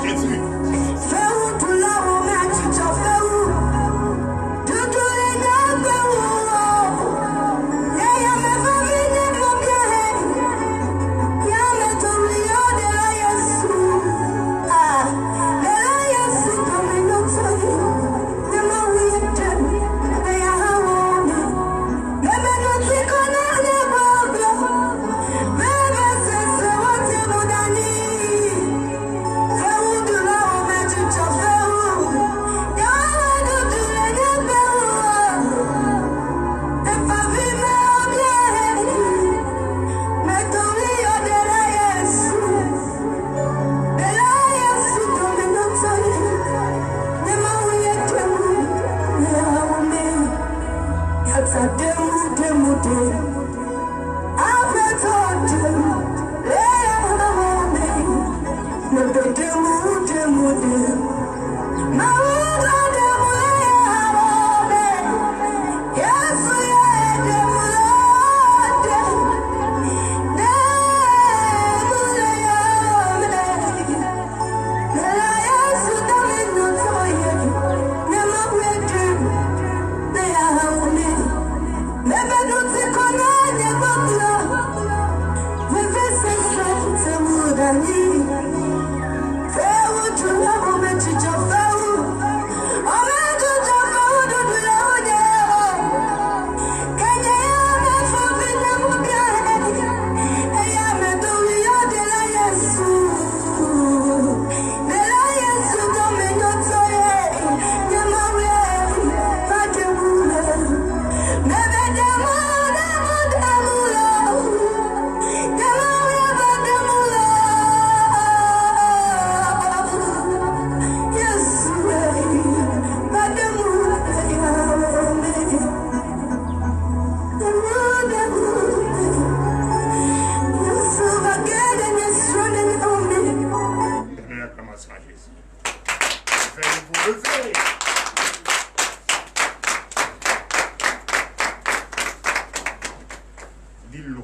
Jésus.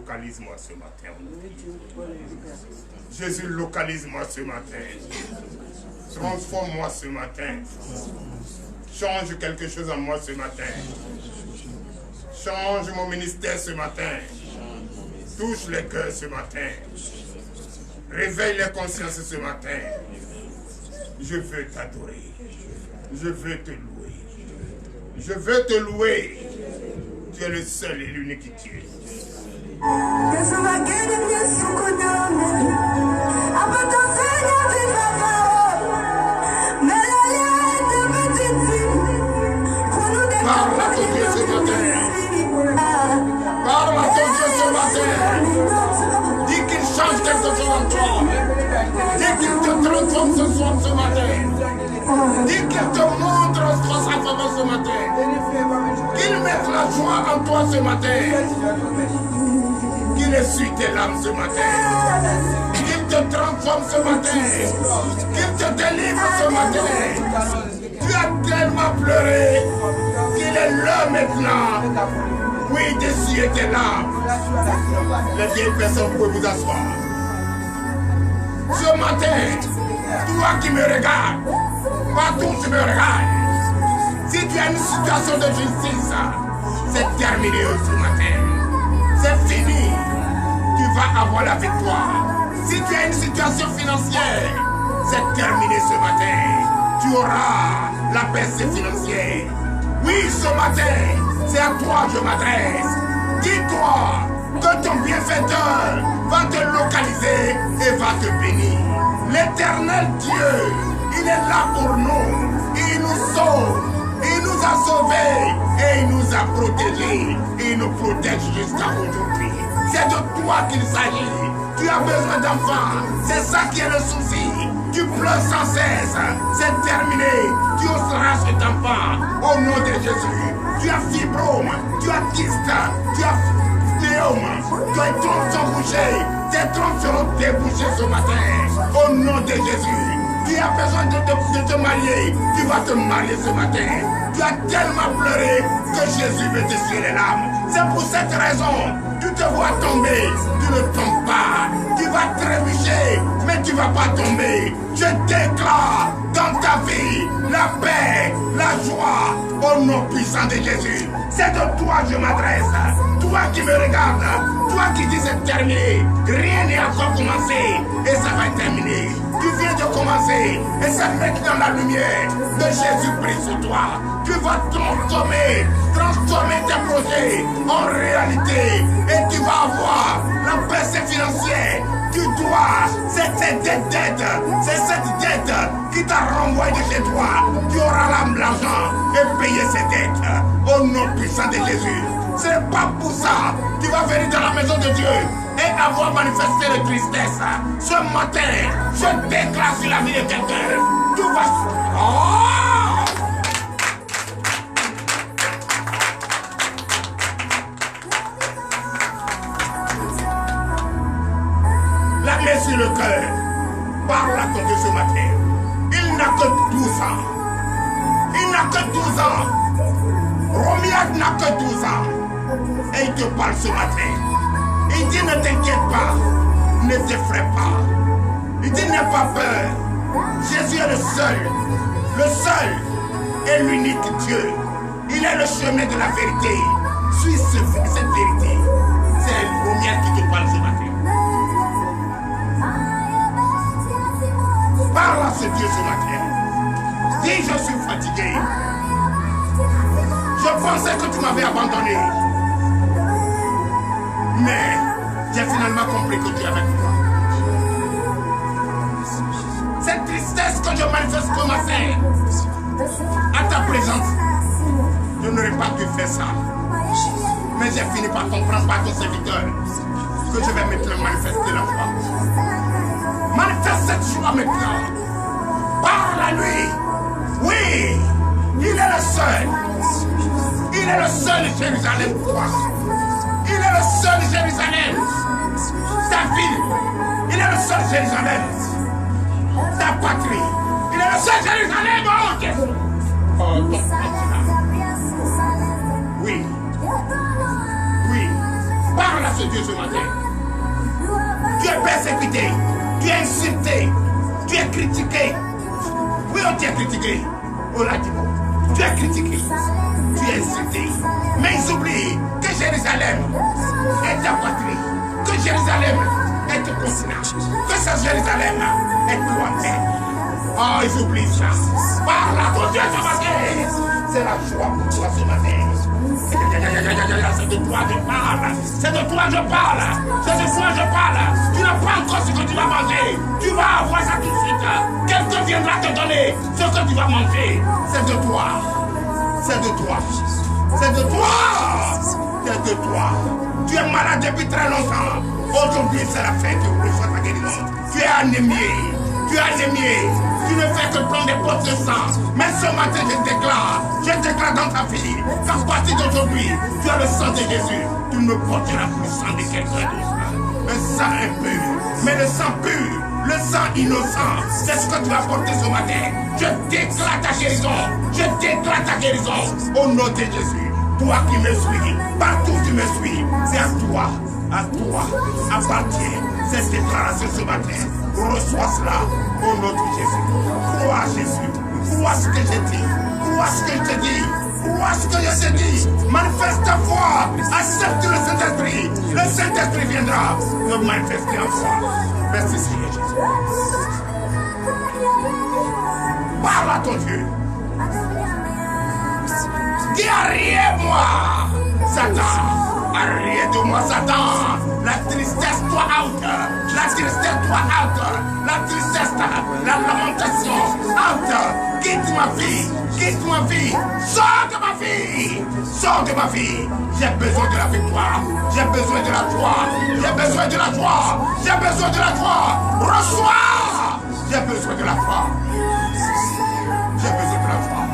Localise-moi ce matin. Jésus, localise-moi ce matin. Transforme-moi ce matin. Change quelque chose en moi ce matin. Change mon ministère ce matin. Touche les cœurs ce matin. Réveille les consciences ce matin. Je veux t'adorer. Je veux te louer. Je veux te louer. Tu es le seul et l'unique qui est. Parle à ton Dieu ce matin. Parle à ton Dieu ce matin. Dis qu'il change quelque chose en toi. Dis qu'il te transforme ce soir, ce matin. Dis qu'il te montre sa faveur ce matin. Qu'il mette la joie en toi ce matin. Qu'il essuie tes larmes ce matin. Qu'il te transforme ce matin. Qu'il te délivre ce matin. Tu as tellement pleuré qu'il est l'heure maintenant. Oui, d'essuyer tes larmes. Les vieilles personnes, vous pouvez vous asseoir. Ce matin, toi qui me regardes, partout tu me regardes. Si tu as une situation de justice, c'est terminé ce matin. C'est fini. Tu vas avoir la victoire. Si tu as une situation financière, c'est terminé ce matin. Tu auras la percée financière. Oui, ce matin, c'est à toi que je m'adresse. Dis-toi que ton bienfaiteur va te localiser et va te bénir. L'éternel Dieu, il est là pour nous. Il nous sauve. Il nous a sauvés et il nous a protégés. Et il nous protège jusqu'à aujourd'hui. C'est de toi qu'il s'agit. Tu as besoin d'enfants. C'est ça qui est le souci. Tu pleures sans cesse. C'est terminé. Tu seras cet enfant. Au nom de Jésus. Tu as fibrome. Tu as kyste. Tu as fléome. Tu as une trompe sans boucher. Tes trompes seront débouchées ce matin. Au nom de Jésus. Tu as besoin de te marier. Tu vas te marier ce matin. Tu as tellement pleuré que Jésus veut t'essuyer les larmes. C'est pour cette raison. Tu te vois tomber. Tu ne tombes pas. Tu vas trébucher. Mais tu ne vas pas tomber. Je déclare dans ta vie la paix, la joie, au nom puissant de Jésus. C'est de toi que je m'adresse. Toi qui me regardes, toi qui dis c'est terminé. Rien n'est encore commencé et ça va être terminé. Tu viens de commencer et ça met dans la lumière de Jésus-Christ sur toi. Tu vas transformer tes projets en réalité et tu vas avoir la paix financière. Tu dois, c'est cette dette qui t'a renvoyé de chez toi. Tu auras l'argent et payer ces dettes au nom puissant de Jésus. Ce n'est pas pour ça que tu vas venir dans la maison de Dieu et avoir manifesté la tristesse. Ce matin, je déclare sur la vie de quelqu'un. Tu vas... Oh! La main sur le cœur. Parle à ton Dieu ce matin. Il n'a que 12 ans. Il n'a que 12 ans. Romiac n'a que 12 ans. Et il te parle ce matin. Il dit ne t'inquiète pas. Ne t'effraie pas. Il dit n'aie pas peur. Jésus est le seul et l'unique Dieu. Il est le chemin de la vérité. Suis cette vérité. C'est Romiac qui te parle ce matin. Parle à ce Dieu ce matin. Dis je suis fatigué. Je pensais que tu m'avais abandonné. Mais j'ai finalement compris que tu es avec moi. Cette tristesse que je manifeste ce matin, à ta présence, je n'aurais pas dû faire ça. Mais j'ai fini par comprendre par ton serviteur que je vais maintenant manifester la foi. Manifeste cette joie maintenant. Parle à lui. Oui, il est le seul. Il est le seul de Jérusalem pour toi. Il est le seul de Jérusalem. Ta ville. Il est le seul de Jérusalem. Ta patrie. Il est le seul de Jérusalem. Oh, Jésus. Oh, ton continent. Oui. Oui. Parle à ce Dieu ce matin. Tu es persécuté. Tu es insulté, tu es critiqué. Oui, on t'a critiqué. On l'a dit. Tu es critiqué, tu es insulté. Mais ils oublient que Jérusalem est ta patrie, que Jérusalem est ton continent, que ce Jérusalem est toi-même. Oh, ils oublient ça. Parle à ton Dieu ce matin. C'est la joie pour toi ce matin. C'est de toi que je parle. C'est de toi que je parle. C'est de toi que je parle. Tu n'as pas encore ce que tu vas manger. Tu vas avoir ça tout de suite. Quelqu'un viendra te donner ce que tu vas manger. C'est de toi. C'est de toi. C'est de toi. C'est de toi. Tu es malade depuis très longtemps. Aujourd'hui, c'est la fin que vous reçois ta guérison. Tu es anémié. Tu es anémié. Tu ne fais que prendre des potes de sang. Mais ce matin, je déclare dans ta vie qu'à partir d'aujourd'hui, tu as le sang de Jésus. Tu ne porteras plus le sang de quelqu'un d'autre. Le sang impur, mais le sang pur, le sang innocent, c'est ce que tu vas porter ce matin. Je déclare ta guérison. Je déclare ta guérison au nom de Jésus. Toi qui me suis, partout où tu me suis, c'est à toi appartient cette déclaration ce matin. Reçois cela au nom de Jésus. Crois à Jésus. Crois ce que je dis. Crois ce que je te dis. Crois ce que je te dis. Manifeste ta foi. Accepte le Saint-Esprit. Le Saint-Esprit viendra te manifester en foi. Merci Seigneur Jésus. Parle à ton Dieu. Dis arrière-moi, Satan. Arrête de moi, Satan. La tristesse, toi out. La tristesse, toi out. La tristesse, la lamentation, out. Quitte ma vie. Quitte ma vie. Sors de ma vie. Sors de ma vie. J'ai besoin de la victoire. J'ai besoin de la joie. J'ai besoin de la joie. J'ai besoin de la joie. Reçois. J'ai besoin de la joie. J'ai besoin de la joie.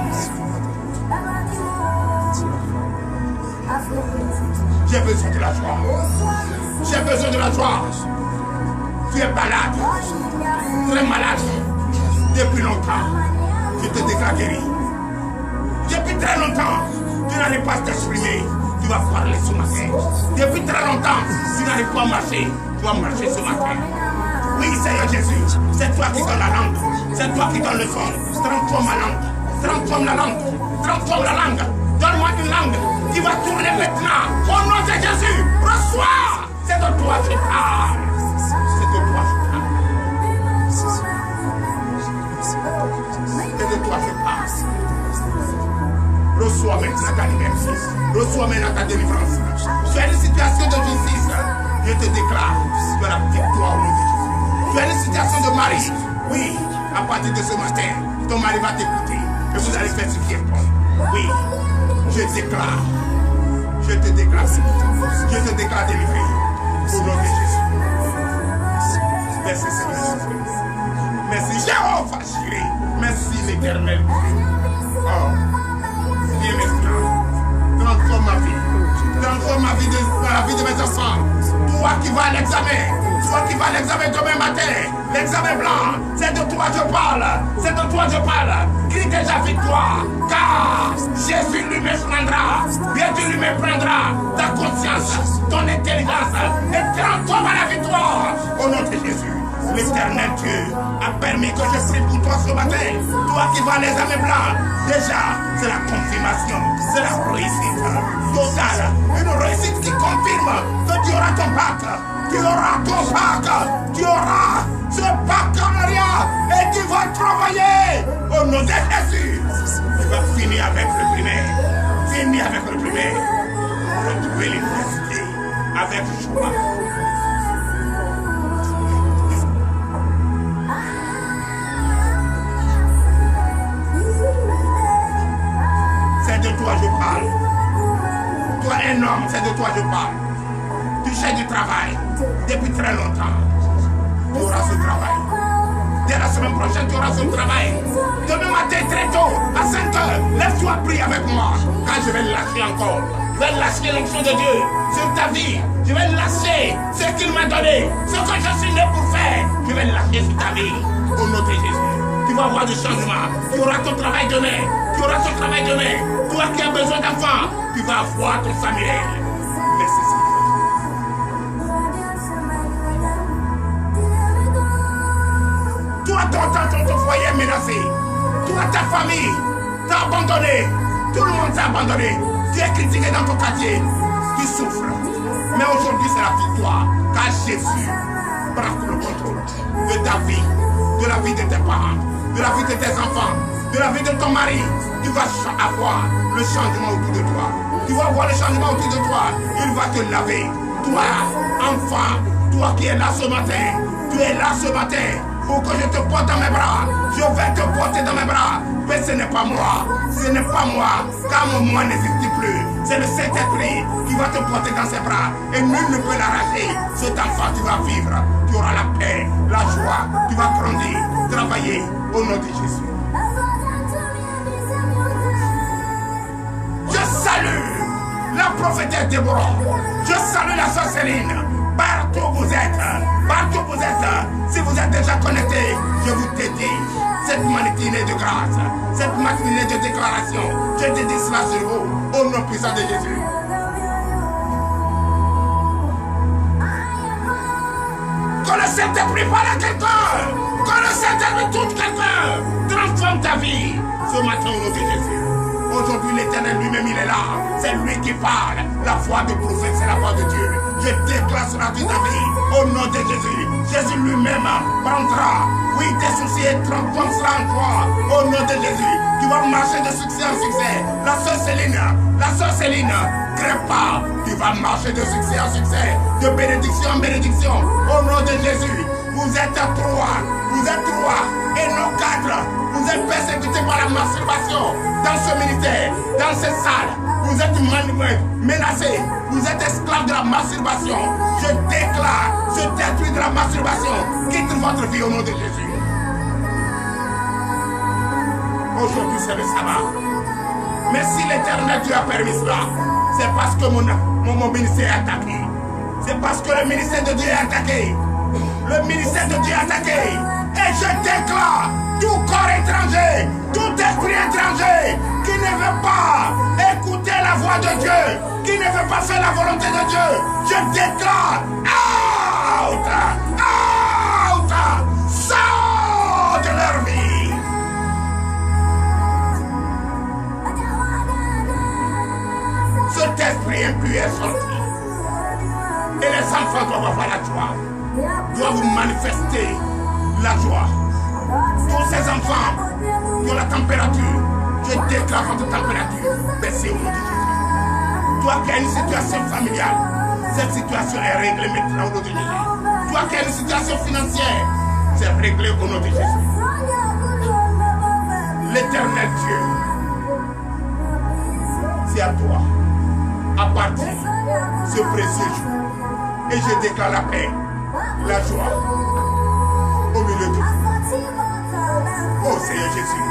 J'ai besoin de la joie. J'ai besoin de la joie. Tu es malade. Très malade. Depuis longtemps. Je te déclare guéri. Depuis très longtemps. Tu n'arrives pas à t'exprimer. Tu vas parler ce matin. Depuis très longtemps. Tu n'arrives pas à marcher. Tu vas marcher ce matin. Oui, Seigneur Jésus. C'est toi qui donnes la langue. C'est toi qui donnes le son. Transforme ma langue. Transforme la langue. Transforme la langue. Donne-moi une langue qui va tourner maintenant. Au nom de Jésus, reçois. C'est de toi que je parle. C'est de toi que je parle. C'est de toi que je parle. Reçois maintenant ta liberté. Reçois maintenant ta délivrance. Tu as une situation de justice. Je te déclare de la victoire au nom de Jésus. Tu as une situation de mari. Oui, à partir de ce matin, ton mari va t'écouter. Et vous allez faire ce qui est bon. Oui, je déclare. Je te déclare. Je te déclare délivré. Au nom de Jésus. Merci Seigneur. Merci Jéhovah Jireh. Merci l'Éternel. Oh, viens maintenant. Transforme ma vie. Transforme ma vie dans la vie de mes enfants. Toi qui vas à l'examen. Toi qui vas à l'examen demain matin. L'examen blanc. C'est de toi que je parle. C'est de toi que je parle. Crie déjà victoire. Car Jésus lui-même prendra. Bien Dieu lui-même prendra ta conscience, ton intelligence et transforme à la victoire. Au nom de Jésus. L'Éternel Dieu a permis que je prie pour toi ce matin. Toi qui vas à l'examen blanc, déjà, c'est la confirmation, c'est la réussite totale. Une réussite qui confirme que tu auras ton bac. Tu auras ton bac. Tu auras ce baccalauréat et tu vas travailler. Au nom de Jésus, tu vas finir avec le primaire. Finir avec le primaire. Retrouver l'université avec joie. De toi je parle. Toi un homme, c'est de toi je parle. Tu cherches du travail depuis très longtemps. Tu auras ce travail. Dès la semaine prochaine, tu auras ce travail. Demain matin, très tôt, à 5 h, lève-toi, prie avec moi. Quand je vais lâcher encore, je vais lâcher l'onction de Dieu sur ta vie. Je vais lâcher ce qu'il m'a donné, ce que je suis né pour faire. Je vais lâcher sur ta vie. Au nom de Jésus. Tu vas avoir du changement. Tu auras ton travail demain. Tu auras ton travail demain. Toi qui as besoin d'enfants, tu vas avoir ton Samuel. Merci Seigneur. Toi, ton foyer est menacé. Toi, ta famille t'a abandonné. Tout le monde t'a abandonné. Tu es critiqué dans ton quartier. Tu souffres. Mais aujourd'hui, c'est la victoire. Car Jésus prend le contrôle de ta vie, de la vie de tes parents, de la vie de tes enfants, de la vie de ton mari. Tu vas avoir le changement autour de toi. Tu vas voir le changement autour de toi. Il va te laver. Toi, enfant, toi qui es là ce matin, tu es là ce matin pour que je te porte dans mes bras. Je vais te porter dans mes bras. Mais ce n'est pas moi. Ce n'est pas moi. Car moi n'existe plus. C'est le Saint-Esprit qui va te porter dans ses bras. Et nul ne peut l'arracher. Cet enfant, tu vas vivre. Tu auras la paix, la joie. Tu vas grandir, travailler au nom de Jésus. Je salue la prophétesse Déborah. Je salue la sœur Céline. Partout où vous êtes, si vous êtes déjà connectés, je vous dédie cette matinée de grâce, cette matinée de déclaration. Je dédie cela sur vous, au nom puissant de Jésus. Que le Saint-Esprit parle à quelqu'un, que le Saint-Esprit touche quelqu'un, transforme ta vie ce matin au nom de Jésus. Aujourd'hui, l'Éternel lui-même, il est là. C'est lui qui parle. La voix de prophète, c'est la voix de Dieu. Je déclare sur la vie de ta vie. Au nom de Jésus. Jésus lui-même prendra, oui, tes soucis et transforme cela en toi. Au nom de Jésus. Tu vas marcher de succès en succès. La sœur Céline, crève pas. Tu vas marcher de succès en succès. De bénédiction en bénédiction. Au nom de Jésus. Vous êtes trois. Et nos cadres. Vous êtes persécutés par la masturbation dans ce ministère, dans cette salle. Vous êtes menacés. Vous êtes esclaves de la masturbation. Je déclare ce détruit de la masturbation. Quitte votre vie au nom de Jésus. Aujourd'hui, c'est le sabbat. Mais si l'Éternel Dieu a permis cela, c'est parce que mon ministère est attaqué. C'est parce que le ministère de Dieu est attaqué. Le ministère de Dieu est attaqué. Et je déclare tout corps étranger, tout esprit étranger qui ne veut pas écouter la voix de Dieu, qui ne veut pas faire la volonté de Dieu, je déclare out, out, joie. Tous ces enfants qui ont la température, je déclare votre température baisser au nom de Jésus. Toi qui as une situation familiale, cette situation est réglée maintenant au nom de Jésus. Toi qui as une situation financière, c'est réglé au nom de Jésus. L'éternel Dieu, c'est à toi, appartient ce précieux jour. Et je déclare la paix, la joie au milieu de vous. Oh Seigneur Jésus,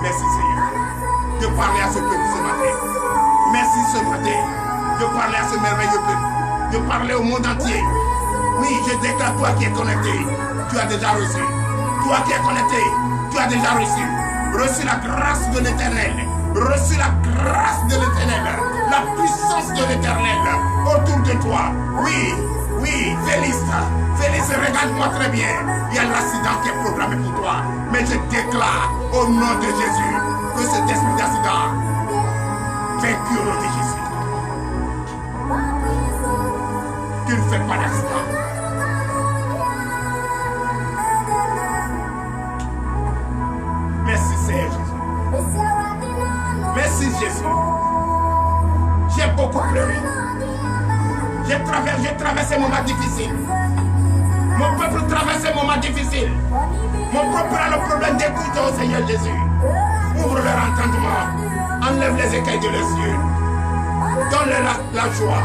merci Seigneur de parler à ce peuple ce matin. Merci ce matin de parler à ce merveilleux peuple, de parler au monde entier. Oui, je déclare, toi qui es connecté, tu as déjà reçu. Toi qui es connecté, tu as déjà reçu. Reçu la grâce de l'Éternel. Reçu la grâce de l'Éternel. La puissance de l'Éternel autour de toi. Oui, oui, Félix, regarde-moi très bien. Il y a l'accident qui est programmé pour toi. Mais je déclare au nom de Jésus que cet esprit d'accident vaincu au nom de Jésus. Tu ne fais pas d'accident. Merci Seigneur Jésus. Merci Jésus. J'ai beaucoup pleuré. J'ai traversé un moment difficile. Mon peuple traverse un moment difficile. Mon peuple a le problème d'écouter au Seigneur Jésus. Ouvre leur entendement. Enlève les écailles de leurs yeux. Donne-leur la joie.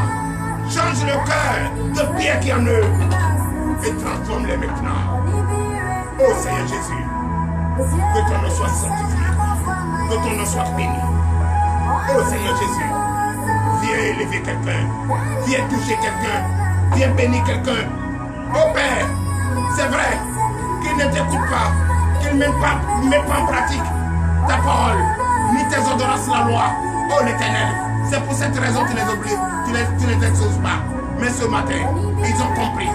Change le cœur de pierre qui est en eux. Et transforme-les maintenant. Oh Seigneur Jésus. Que ton nom soit sanctifié. Que ton nom soit béni. Oh Seigneur Jésus. Viens élever quelqu'un. Viens toucher quelqu'un. Viens bénir quelqu'un. Oh Père, c'est vrai qu'il ne t'écoute pas, qu'il ne met pas en pratique ta parole, ni tes ordonnances, la loi. Oh l'Éternel, c'est pour cette raison que tu les oublies, tu les exauces pas. Mais ce matin, ils ont compris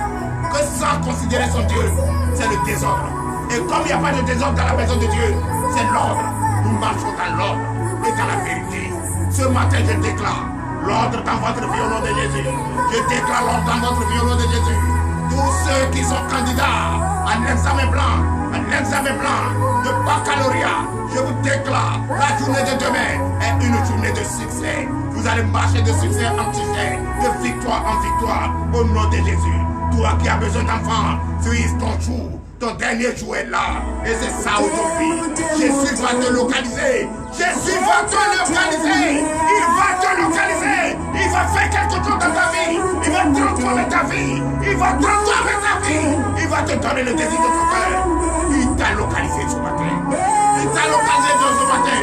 que sans considérer son Dieu, c'est le désordre. Et comme il n'y a pas de désordre dans la maison de Dieu, c'est l'ordre. Nous marchons dans l'ordre et dans la vérité. Ce matin, je déclare l'ordre dans votre vie au nom de Jésus. Je déclare l'ordre dans votre vie au nom de Jésus. Tous ceux qui sont candidats à l'examen blanc de baccalauréat, je vous déclare, la journée de demain est une journée de succès. Vous allez marcher de succès en succès, de victoire en victoire, au nom de Jésus. Toi qui as besoin d'enfants, suis ton jour. Ton dernier jour est là. Et c'est ça aujourd'hui. Jésus va te localiser. Jésus va te localiser. Il va te localiser. Il va faire quelque chose dans ta vie. Il va transformer ta vie. Il va transformer ta vie. Il va te donner le désir de ton cœur. Il t'a localisé ce matin. Il t'a localisé ce matin.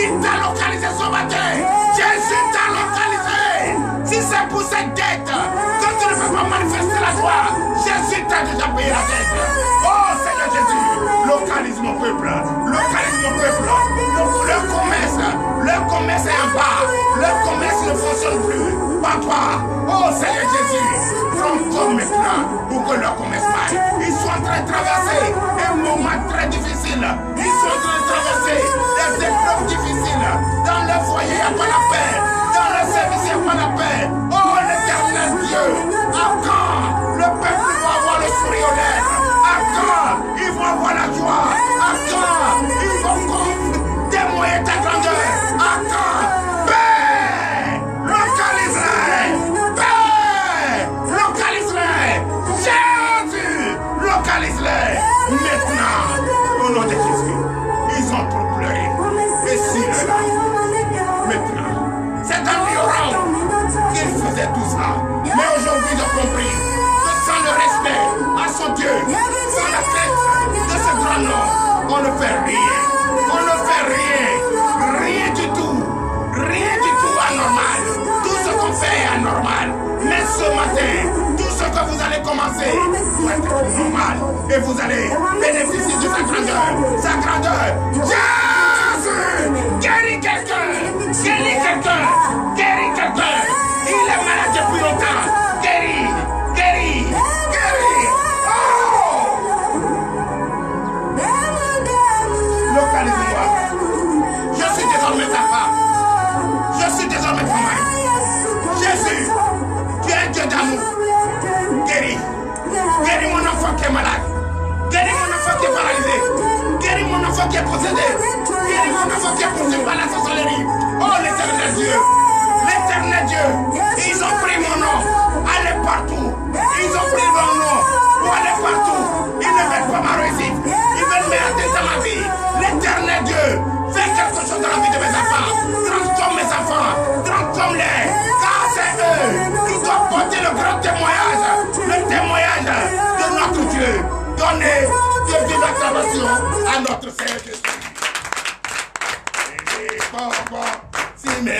Il t'a localisé ce matin. Jésus t'a localisé. Si c'est pour cette dette que tu ne peux pas manifester la joie, Jésus t'a déjà payé la dette. Oh Seigneur Jésus, localise mon peuple, localise mon peuple. Le commerce est en bas, le commerce ne fonctionne plus. Papa, oh Seigneur Jésus, prends comme maintenant pour que leur commerce vaille. Ils sont en train de traverser un moment très difficile. Ils sont en train de traverser des épreuves difficiles. Dans le foyer, il n'y a pas la paix. Dans le service, il n'y a pas la paix. Oh l'Éternel Dieu, à quand le peuple va avoir le sourire aux lèvres? À quand ils vont avoir la joie? À quand ils vont témoigner ta grandeur? À quand? Paix! Localise-les! Paix! Localise-les! Jésus! Localise-les! Maintenant, au nom de Jésus, ils ont trop pleuré. Et s'il est là, maintenant, c'est en ignorant qu'ils faisaient tout ça. Mais aujourd'hui, ils ont compris que sans le respect à son Dieu, sans la tête de ce grand nom, on ne fait rien. On ne fait rien. Rien du tout. Rien du tout anormal. Tout ce qu'on fait est anormal. Mais ce matin, tout ce que vous allez commencer doit être normal. Et vous allez bénéficier de sa grandeur. Sa grandeur. Jésus! Guéris quelqu'un! Guéris quelqu'un! Guéris quelqu'un! Il est malade depuis longtemps. Guéris! Guéris! Guéris! Oh! Localise-moi. Je suis désormais ta femme. Je suis désormais ton mari. Jésus, tu es un Dieu d'amour. Guéris. Guéris mon enfant qui est malade. Guéris mon enfant enfant qui est possédé. Il y a un enfant qui est possédé par la sorcellerie. Oh, l'éternel Dieu. L'éternel Dieu. Ils ont pris mon nom. Allez partout. Ils ont pris mon nom. Pour aller partout. Ils ne veulent pas ma réussite. Ils veulent m'arrêter dans ma vie. L'éternel Dieu. Fais quelque chose dans la vie de mes enfants. Transforme mes enfants. Transforme-les. Car c'est eux qui doivent porter le grand témoignage. Le témoignage de notre Dieu. Donnez de l'acclamation à notre Seigneur Jésus. Si mes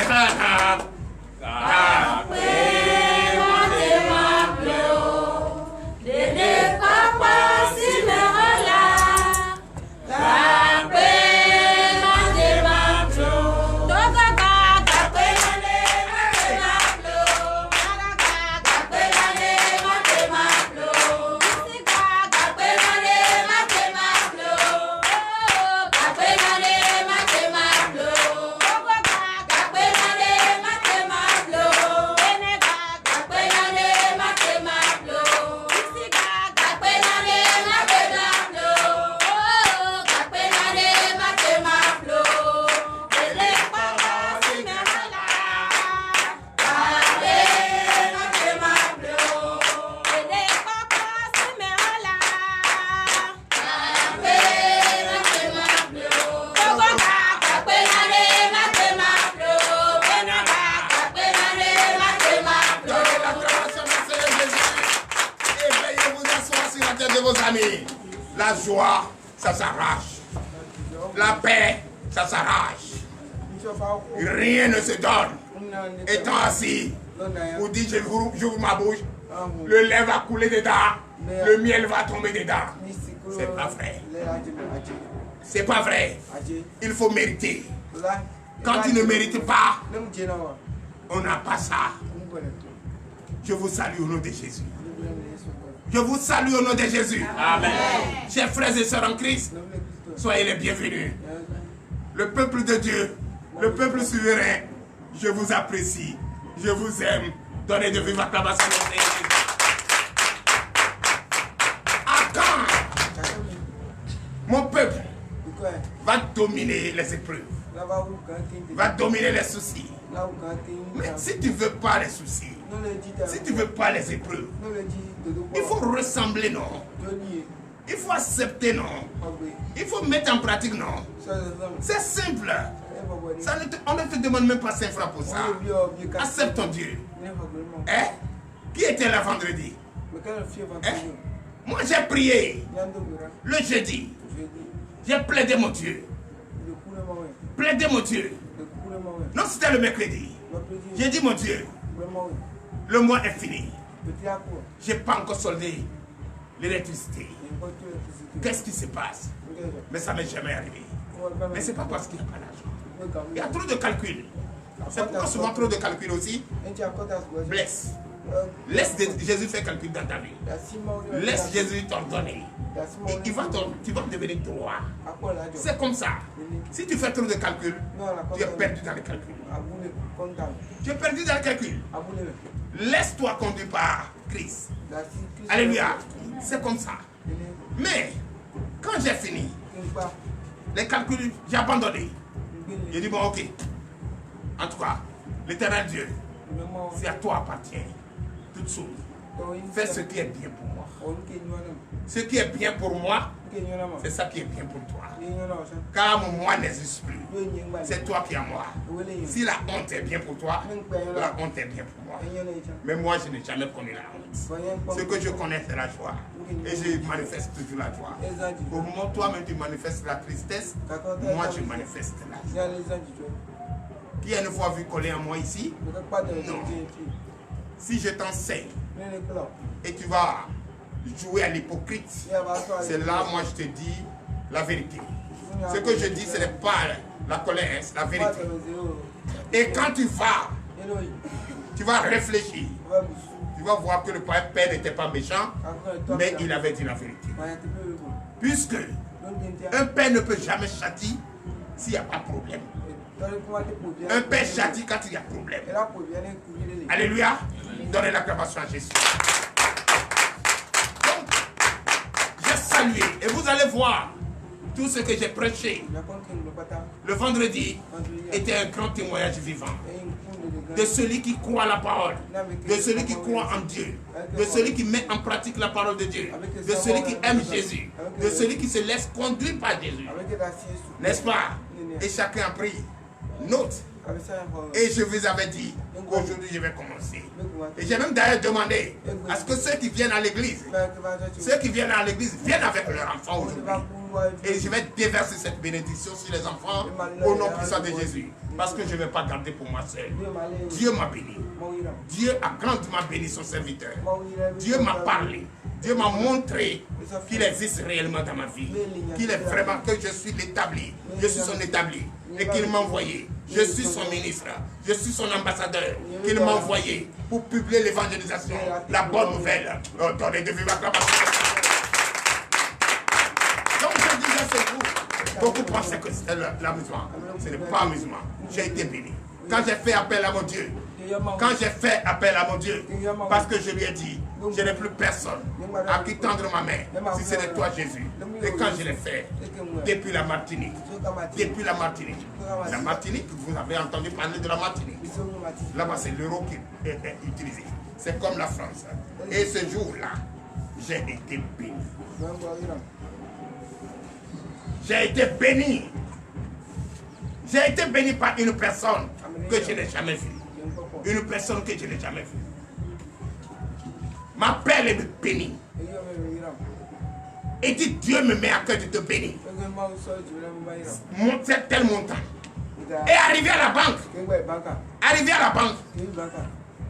la joie, ça s'arrache. La paix, ça s'arrache. Rien ne se donne. Étant assis, vous dites, j'ouvre ma bouche, le lait va couler dedans, le miel va tomber dedans. C'est pas vrai. C'est pas vrai. Il faut mériter. Quand tu ne mérites pas, on n'a pas ça. Je vous salue au nom de Jésus. Je vous salue au nom de Jésus. Amen. Chers frères et sœurs en Christ, soyez les bienvenus. Le peuple de Dieu, le peuple souverain, je vous apprécie. Je vous aime. Donnez de vive acclamation au Seigneur Jésus. À quand mon peuple va dominer les épreuves, va dominer les soucis. Mais si tu ne veux pas les soucis, si tu ne veux pas les épreuves, il faut ressembler, non. Il faut accepter, non. Il faut mettre en pratique, non. C'est simple. On ne te demande même pas 5 francs pour ça. Accepte ton Dieu. Hein? Qui était là vendredi? Hein? Moi j'ai prié le jeudi. J'ai plaidé mon Dieu. Plaidé mon Dieu. Non, c'était le mercredi. J'ai dit mon Dieu, le mois est fini. Je n'ai pas encore soldé l'électricité. Qu'est-ce qui se passe? Mais ça ne m'est jamais arrivé. Mais ce n'est pas parce qu'il n'y a pas d'argent. Il y a trop de calculs. C'est pourquoi souvent trop de calculs aussi blesse. Laisse Jésus faire calcul dans ta vie. Laisse Jésus t'ordonner. Tu vas devenir droit. C'est comme ça. Si tu fais trop de calculs, tu es perdu dans les calculs. Tu es perdu dans les calculs. Laisse-toi conduire par Christ. Alléluia. C'est comme ça. Mais, quand j'ai fini, les calculs, j'ai abandonné. J'ai dit, bon, ok. En tout cas, l'éternel Dieu, c'est à toi appartient toute chose. Fais ce qui est bien pour moi. Ce qui est bien pour moi, c'est ça qui est bien pour toi. Car mon moi n'existe plus. C'est toi qui es moi. Si la honte est bien pour toi, la honte est bien pour moi. Mais moi, je n'ai jamais connu la honte. Ce que je connais, c'est la joie. Et je manifeste toujours la joie. Au moment où toi-même tu manifestes la tristesse, moi je manifeste la joie. Qui a une fois vu coller en moi ici? Non. Si je t'enseigne et tu vas jouer à l'hypocrite, c'est là moi je te dis la vérité. Ce que je dis, ce n'est pas la colère, c'est la vérité. Et quand tu vas réfléchir, tu vas voir que le père n'était pas méchant, mais il avait dit la vérité. Puisque un père ne peut jamais châtier s'il n'y a pas de problème. Un père châtie quand il y a problème. Alléluia. Donnez l'acclamation à Jésus. Donc, j'ai salué. Et vous allez voir Tout ce que j'ai prêché le vendredi était un grand témoignage vivant de celui qui croit la parole, de celui qui croit en Dieu, de celui qui met en pratique la parole de Dieu, de celui qui aime Jésus, de celui qui se laisse conduire par Jésus. N'est-ce pas? Et chacun a pris note. Et je vous avais dit qu'aujourd'hui je vais commencer. Et j'ai même d'ailleurs demandé à ce que ceux qui viennent à l'église, viennent avec leurs enfants aujourd'hui. Et je vais déverser cette bénédiction sur les enfants au nom puissant de Jésus. Parce que je ne vais pas garder pour moi seul. Dieu m'a béni. Dieu a grandement béni son serviteur. Dieu m'a parlé. Dieu m'a montré qu'il existe réellement dans ma vie. Qu'il est vraiment, que je suis l'établi. Je suis son établi. Et qu'il m'a envoyé. Je suis son ministre. Je suis son ambassadeur. Qu'il m'a envoyé pour publier l'évangélisation. La bonne nouvelle. Donnez de vive acclamation. Donc je disais ce jour, beaucoup pensaient que c'était l'amusement. Ce n'est pas amusement. J'ai été béni. Quand j'ai fait appel à mon Dieu, parce que je lui ai dit, je n'ai plus personne à qui tendre ma main, si ce n'est toi Jésus. Et quand je l'ai fait, depuis la Martinique, la Martinique, vous avez entendu parler de la Martinique. Là-bas, c'est l'euro qui est utilisé. C'est comme la France. Et ce jour-là, j'ai été béni. J'ai été béni. J'ai été béni par une personne que je n'ai jamais vue. Une personne que je n'ai jamais vue. M'appelle et me bénit. Et dit, Dieu me met à cœur de te bénir. C'est tel montant. Et arrivé à la banque,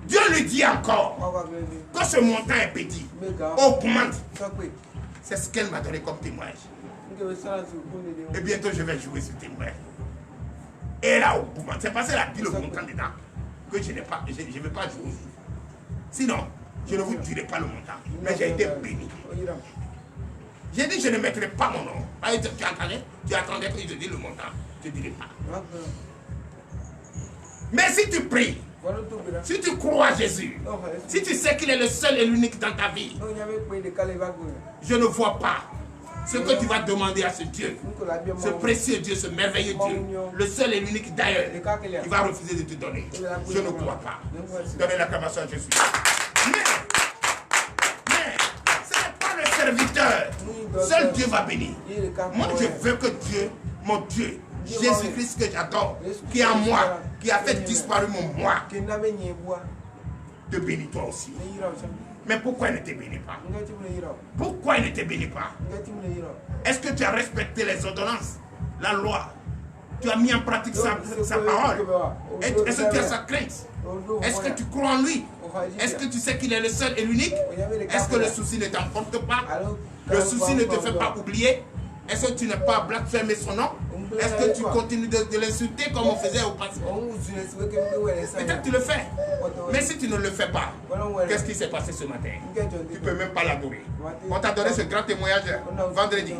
Dieu lui dit encore que ce montant est petit. Augmente. C'est ce qu'elle m'a donné comme témoignage. Et bientôt je vais jouer ce témoignage. Et là, augmente. C'est parce qu'elle a dit le montant dedans que je ne vais pas jouer. Sinon, je ne vous dirai pas le montant. Mais j'ai été béni. J'ai dit je ne mettrai pas mon nom. Tu attendais que je te dise le montant. Je ne dirai pas. Mais si tu pries, si tu crois à Jésus, si tu sais qu'il est le seul et l'unique dans ta vie, je ne vois pas ce que tu vas demander à ce Dieu, ce précieux Dieu, ce merveilleux Dieu, le seul et l'unique d'ailleurs, il va refuser de te donner. Je ne crois pas. Donnez l'acclamation à Jésus. Mais ce n'est pas le serviteur. Seul Dieu va bénir. Moi, je veux que Dieu, mon Dieu, Jésus-Christ que j'adore, qui est en moi, qui a fait disparaître mon moi, te bénit toi aussi. Mais pourquoi il ne te bénit pas? Pourquoi il ne te bénit pas? Est-ce que tu as respecté les ordonnances, la loi? Tu as mis en pratique sa parole? Est-ce que tu as sa crainte? Est-ce que tu crois en lui? Est-ce que tu sais qu'il est le seul et l'unique? Est-ce que le souci ne t'emporte pas? Le souci ne te fait pas oublier? Est-ce que tu n'as pas blasphémé son nom? Est-ce que tu continues de l'insulter comme on faisait au passé? Peut-être tu le fais. Mais si tu ne le fais pas, qu'est-ce qui s'est passé ce matin? Tu ne peux même pas l'adorer. On t'a donné ce grand témoignage vendredi.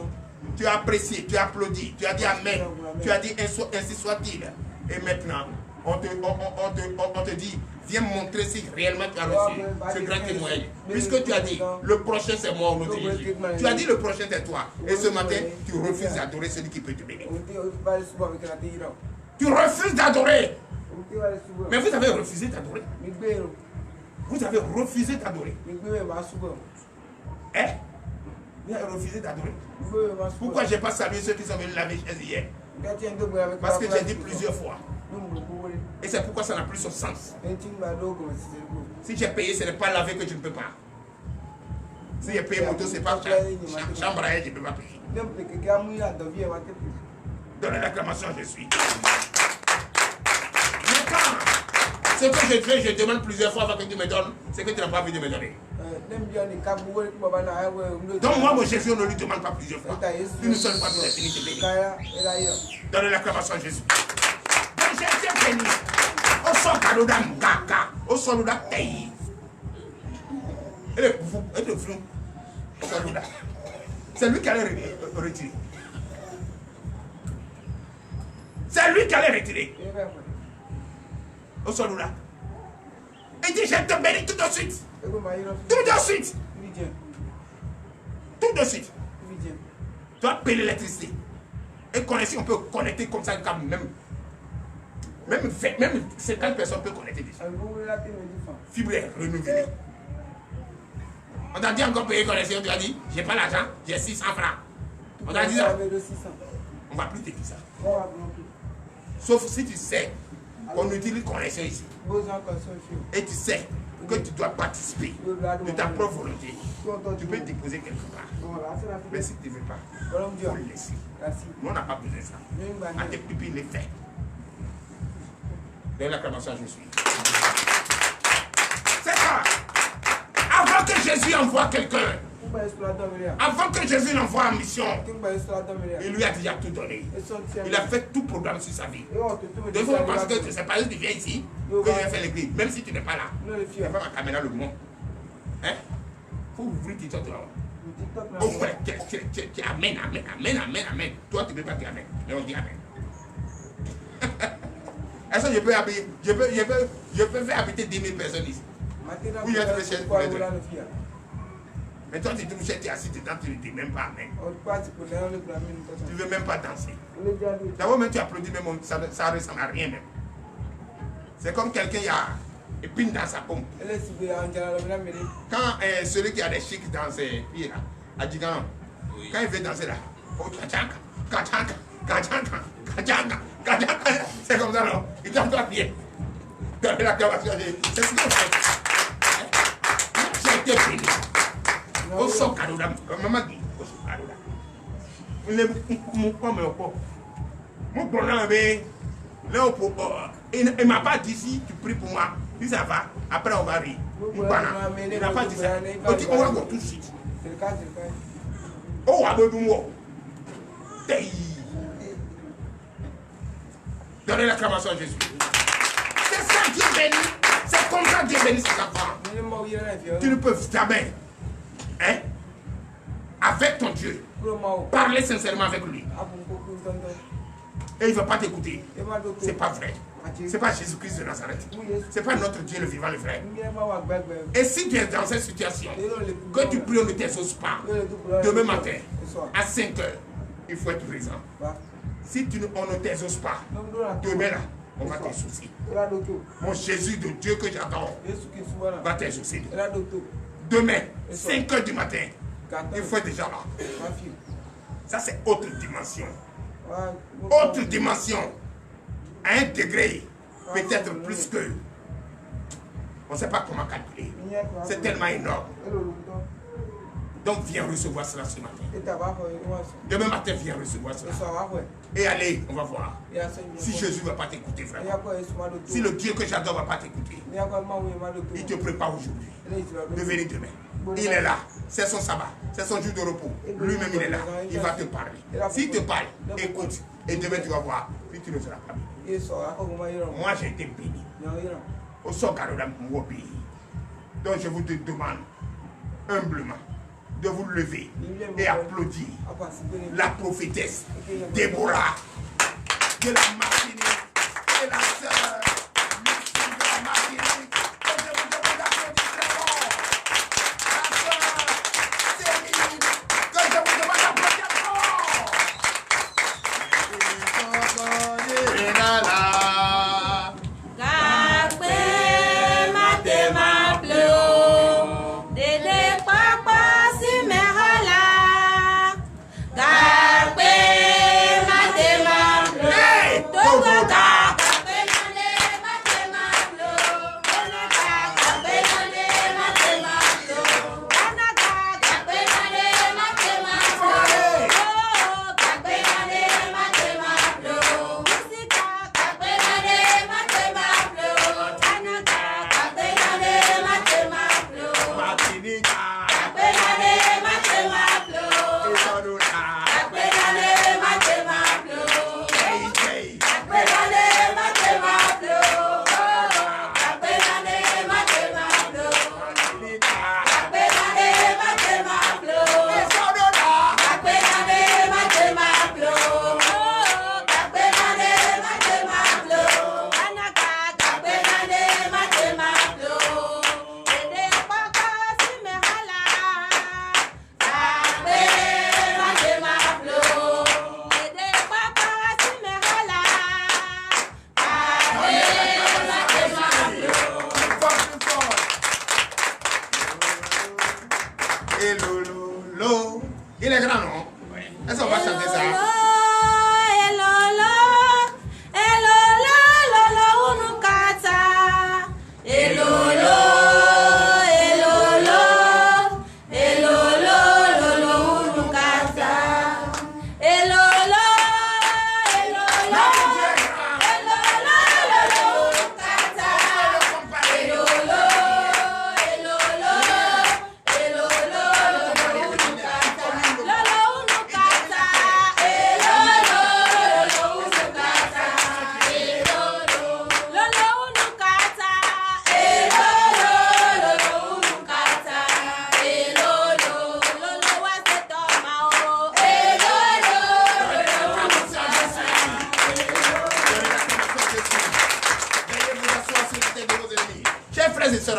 Tu as apprécié, tu as applaudi, tu as dit Amen. Tu as dit ainsi soit-il. Et maintenant, on te dit, viens me montrer si réellement tu as reçu ce grand témoignage. Puisque tu as dit, le prochain c'est moi au nom de Jésus. Tu as dit le prochain c'est toi. Et ce matin, tu refuses d'adorer celui qui peut te bénir. Tu refuses d'adorer. Mais vous avez refusé d'adorer. Vous avez refusé d'adorer. Hein? Vous avez refusé d'adorer. Pourquoi je n'ai pas salué ceux qui sont venus laver les hier? Parce que j'ai dit plusieurs fois. Et c'est pourquoi ça n'a plus son sens. Si j'ai payé, ce n'est pas laver que je ne peux pas. Si j'ai payé moto, ce n'est pas chambre à air, je ne peux pas payer. Donnez l'acclamation, je suis. Maintenant, ce que je fais, je demande plusieurs fois avant que tu me donnes, c'est que tu n'as pas envie de me donner. Donc moi, mon Jésus, on ne lui demande pas plusieurs fois. Une seule fois, il est fini de bénir. Donnez l'acclamation à Jésus. Donc j'ai été béni. Au son cadeau d'Amgaka, au son de Taï. Et le flou, c'est lui qui allait retirer. C'est lui qui allait retirer. Au son là. Il dit, je te bénis tout de suite. Tout de suite. Tout de suite. Tu as payé l'électricité. Et connaissez, on peut connecter comme ça, même 50 personnes peuvent connecter dessus. Fibre est renouvelée. On t'a dit encore payer connexion, tu as dit, j'ai pas l'argent, j'ai 600 francs. On t'a dit ça. On va plus te dire ça. Sauf si tu sais qu'on utilise connexion ici. Et tu sais que tu dois participer de ta propre volonté. Tu peux déposer quelque part. Mais si tu ne veux pas, il faut le laisser. Nous, on n'a pas besoin de ça. À tes pupilles, les faits. Donne l'acclamation, je suis. C'est ça. Avant que Jésus envoie quelqu'un, avant que Jésus l'envoie en mission, il lui a déjà tout donné. Il a fait tout programme sur sa vie. Des fois, on pense que c'est pas eux qui viennent ici que je vais faire l'église. Même si tu n'es pas là. Tu n'as pas ma caméra le monde. Hein? Il faut ouvrir TikTok là. Oh ouais, tu amènes, amen. Toi, tu ne peux pas dire amen. Mais on dit amen. Est-ce que je peux faire habiter 10 000 personnes ici? Oui, je vais chercher pour les deux. Mais toi, tu te tu es assis dedans, tu ne dis même pas amen. Tu ne veux même pas danser. D'abord, même tu applaudis, même ça ne ressemble à rien même. C'est comme quelqu'un qui a une épine dans sa paume. Quand celui qui a des chics dans ses pieds là, a dit non, quand il veut danser là, oh, c'est comme ça non, il donne toi pied. Dans l'acclamation, c'est ce qu'il fait. J'ai été béni. Au son cadeau d'âme, maman dit, au son cadeau d'âme. Mon problème est, il ne m'a pas dit si tu pries pour moi, si ça va, après on va rire. Il n'a pas dit ça. On va voir tout de suite. Oh, abonne-moi. Donnez l'acclamation à Jésus. C'est ça Dieu bénit. C'est comme ça Dieu bénit ses enfants. Tu ne peux jamais, hein, avec ton Dieu, parler sincèrement avec lui. Et il ne va pas t'écouter. C'est pas vrai. C'est pas Jésus-Christ de Nazareth. C'est pas notre Dieu le vivant, le vrai. Et si tu es dans cette situation, que tu pries, on ne t'exauce pas, demain matin, à 5 h, il faut être présent. Si on ne t'exauce pas, demain là, on va t'exaucer. Mon Jésus de Dieu que j'adore va t'exaucer. Demain, 5 h du matin, il faut être déjà là. Ça, c'est autre dimension. Autre dimension. À un degré, peut-être plus que. On ne sait pas comment calculer. C'est tellement énorme. Donc viens recevoir cela ce matin. Demain matin, viens recevoir cela. Et allez, on va voir. Si Jésus ne va pas t'écouter vraiment. Si le Dieu que j'adore ne va pas t'écouter. Il te prépare aujourd'hui. De venir demain. Il est là. C'est son sabbat. C'est son jour de repos. Lui-même, il est là. Il va te parler. S'il te parle, écoute. Et demain, tu vas voir. Puis tu ne seras pas béni. Moi, j'ai été béni. Au sort donc je vous demande humblement de vous lever et applaudir la prophétesse Déborah de la Martinique et la sœur Maxime de la Martinique. Et je vous demande d'applaudir très fort la sœur Céline, que je vous demande d'applaudir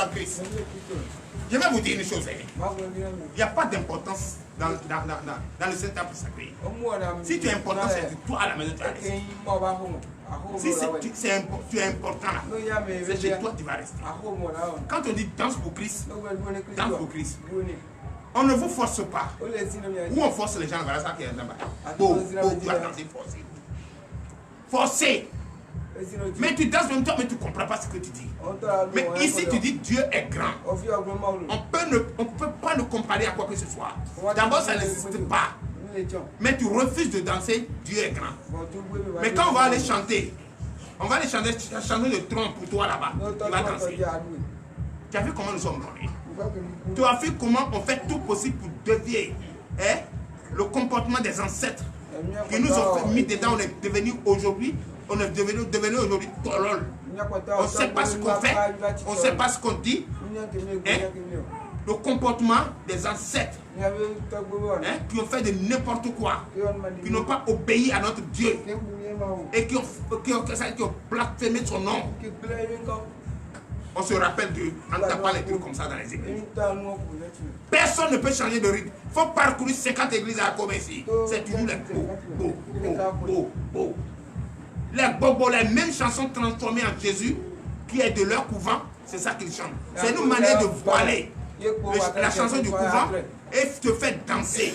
en Christ. Je vais vous dire une chose. Il n'y a pas d'importance dans le Saint-Temple sacré. Si tu es important, c'est toi à la maison, tu vas rester. Si tu es important là, c'est chez toi que tu vas rester. Quand on dit danse pour Christ, danse pour Christ. On ne vous force pas. Ou on force les gens, voilà ça qui est là-bas. Tu vas danser forcé. Forcé. Mais tu danses même toi, mais tu ne comprends pas ce que tu dis. Mais ici, tu dis Dieu est grand. On ne peut pas le comparer à quoi que ce soit. D'abord, ça n'existe pas. Mais tu refuses de danser, Dieu est grand. Mais quand on va aller chanter, chanter le tronc pour toi là-bas. Tu vas danser. Tu as vu comment nous sommes nés? Tu as vu comment on fait tout possible pour dévier le comportement des ancêtres qui nous ont mis dedans. On est devenu aujourd'hui. On est devenu aujourd'hui tolol. On ne sait pas ce qu'on fait. On ne sait pas ce qu'on dit. Le comportement des ancêtres qui ont fait de n'importe quoi, qui n'ont pas obéi à notre Dieu et qui ont blasphémé son nom. On se rappelle d'eux en tapant les trucs comme ça dans les églises. Personne ne peut changer de rythme. Il faut parcourir 50 églises à Comessi. C'est toujours les beaux. Les bobos, les mêmes chansons transformées en Jésus qui est de leur couvent, c'est ça qu'ils chantent. C'est une manière de voiler la chanson du couvent et te faire danser.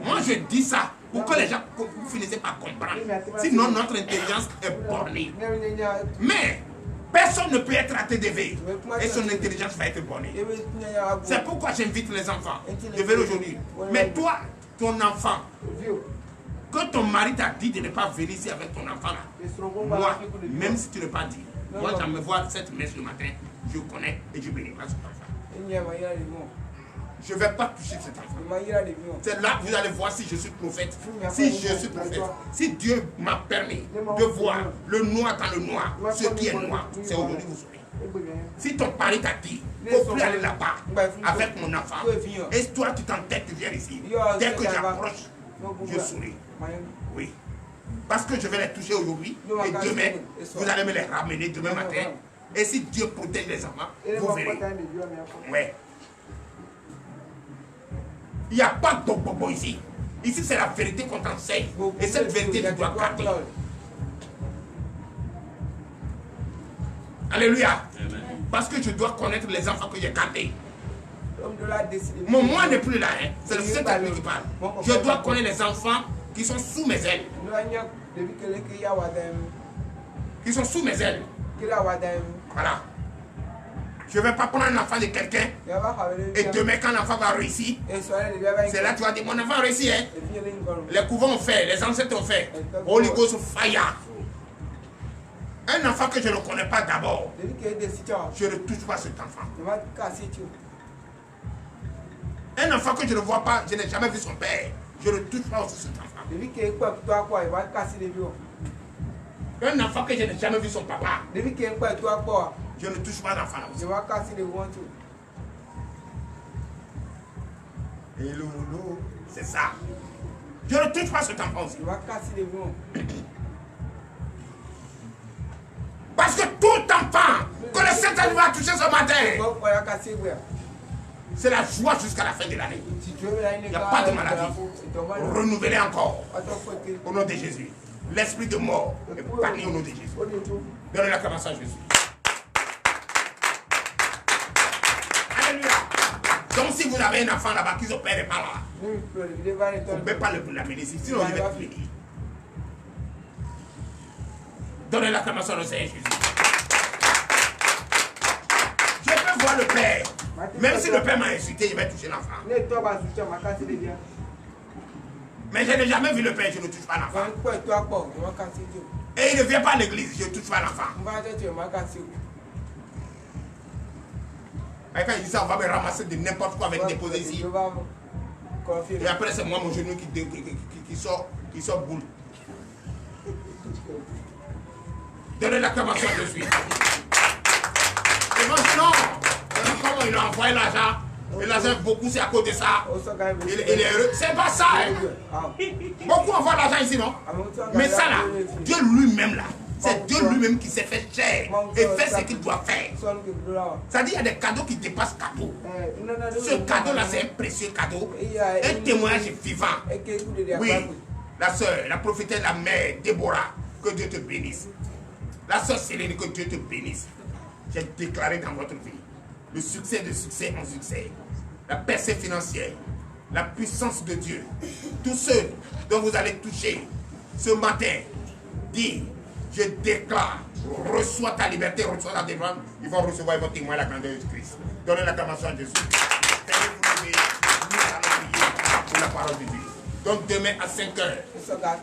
Moi je dis ça pour que les gens finissent par comprendre. Sinon notre intelligence est bornée. Mais personne ne peut être à TDV et son intelligence va être bornée. C'est pourquoi j'invite les enfants de venir aujourd'hui. Mais toi, ton enfant, que ton mari t'a dit de ne pas venir ici avec ton enfant là, moi, même si tu ne l'as pas dit, moi j'en me vois cette messe le matin, je connais et je bénis pas cet enfant. Je ne vais pas toucher cet enfant. C'est là que vous allez voir si je suis prophète. Si je suis prophète, si Dieu m'a permis de voir le noir dans le noir, ce qui est noir, c'est aujourd'hui vous saurez. Si ton mari t'a dit, il ne faut plus aller là-bas avec mon enfant, et toi tu t'entêtes, tu viens ici, dès que j'approche, je souris. Oui. Parce que je vais les toucher aujourd'hui et demain, vous allez me les ramener demain matin. Et si Dieu protège les enfants, vous verrez. Oui. Il n'y a pas de bobo ici. Ici, c'est la vérité qu'on t'enseigne. Et cette vérité, tu dois garder. Alléluia. Parce que je dois connaître les enfants que j'ai gardés. Mon moi n'est plus là, hein. C'est le Saint-Esprit qui parle. Je dois connaître les enfants qui sont sous mes ailes. Qui sont sous mes ailes. Voilà. Je ne vais pas prendre un enfant de quelqu'un et demain quand l'enfant va réussir, c'est là que tu vas dire mon enfant réussit. Hein? Les couvents ont fait, les ancêtres ont fait. Holy Ghost fire. Un enfant que je ne connais pas d'abord, je ne touche pas cet enfant. Un enfant que je ne vois pas, je n'ai jamais vu son père, je ne touche pas aussi cet enfant. Un enfant que je n'ai jamais vu son papa, je ne touche pas l'enfant là aussi. Et loulou, c'est ça. Je ne touche pas cet enfant aussi. Parce que tout enfant que le Satan va toucher ce matin, c'est la joie jusqu'à la fin de l'année. Il n'y a pas de maladie. Renouvelez encore. Au nom de Jésus. L'esprit de mort est banni au nom de Jésus. Donnez l'acclamation à Jésus. Alléluia. Donc si vous avez un enfant là-bas qui s'opère pas là, vous ne pouvez pas l'amener ici, sinon il va être fini. Donnez l'acclamation au Seigneur Jésus. Je peux voir le Père. Même si le Père m'a insulté, je vais toucher l'enfant. Mais je n'ai jamais vu le Père, je ne touche pas l'enfant. Et il ne vient pas à l'église, je ne touche pas l'enfant. Et quand il dit ça, on va me ramasser de n'importe quoi avec déposer ici. Et après, c'est moi mon genou qui sort boule. Donnez l'acclamation de suite. Et moi, non, comment il a envoyé l'argent? Et l'argent, beaucoup, c'est à cause de ça. Il est heureux. C'est pas ça. Hein. Beaucoup envoient l'argent ici, non? Mais ça, là, Dieu lui-même, là, C'est Dieu lui-même qui s'est fait chair et fait ce qu'il doit faire. C'est-à-dire qu'il y a des cadeaux qui dépassent cadeaux. Ce cadeau-là, c'est un précieux cadeau. Un témoignage vivant. Oui, la soeur, la prophétesse, la mère, Déborah, que Dieu te bénisse. La soeur Céline, que Dieu te bénisse. J'ai déclaré dans votre vie le succès de succès en succès. La percée financière, la puissance de Dieu. Tous ceux dont vous allez toucher ce matin, dis, je déclare, reçois ta liberté, reçois ta délivrance. Ils vont recevoir, ils vont témoigner la grandeur de Christ. Donnez l'acclamation à Jésus. Nous allons prier pour la parole de Dieu. Donc demain à 5 heures,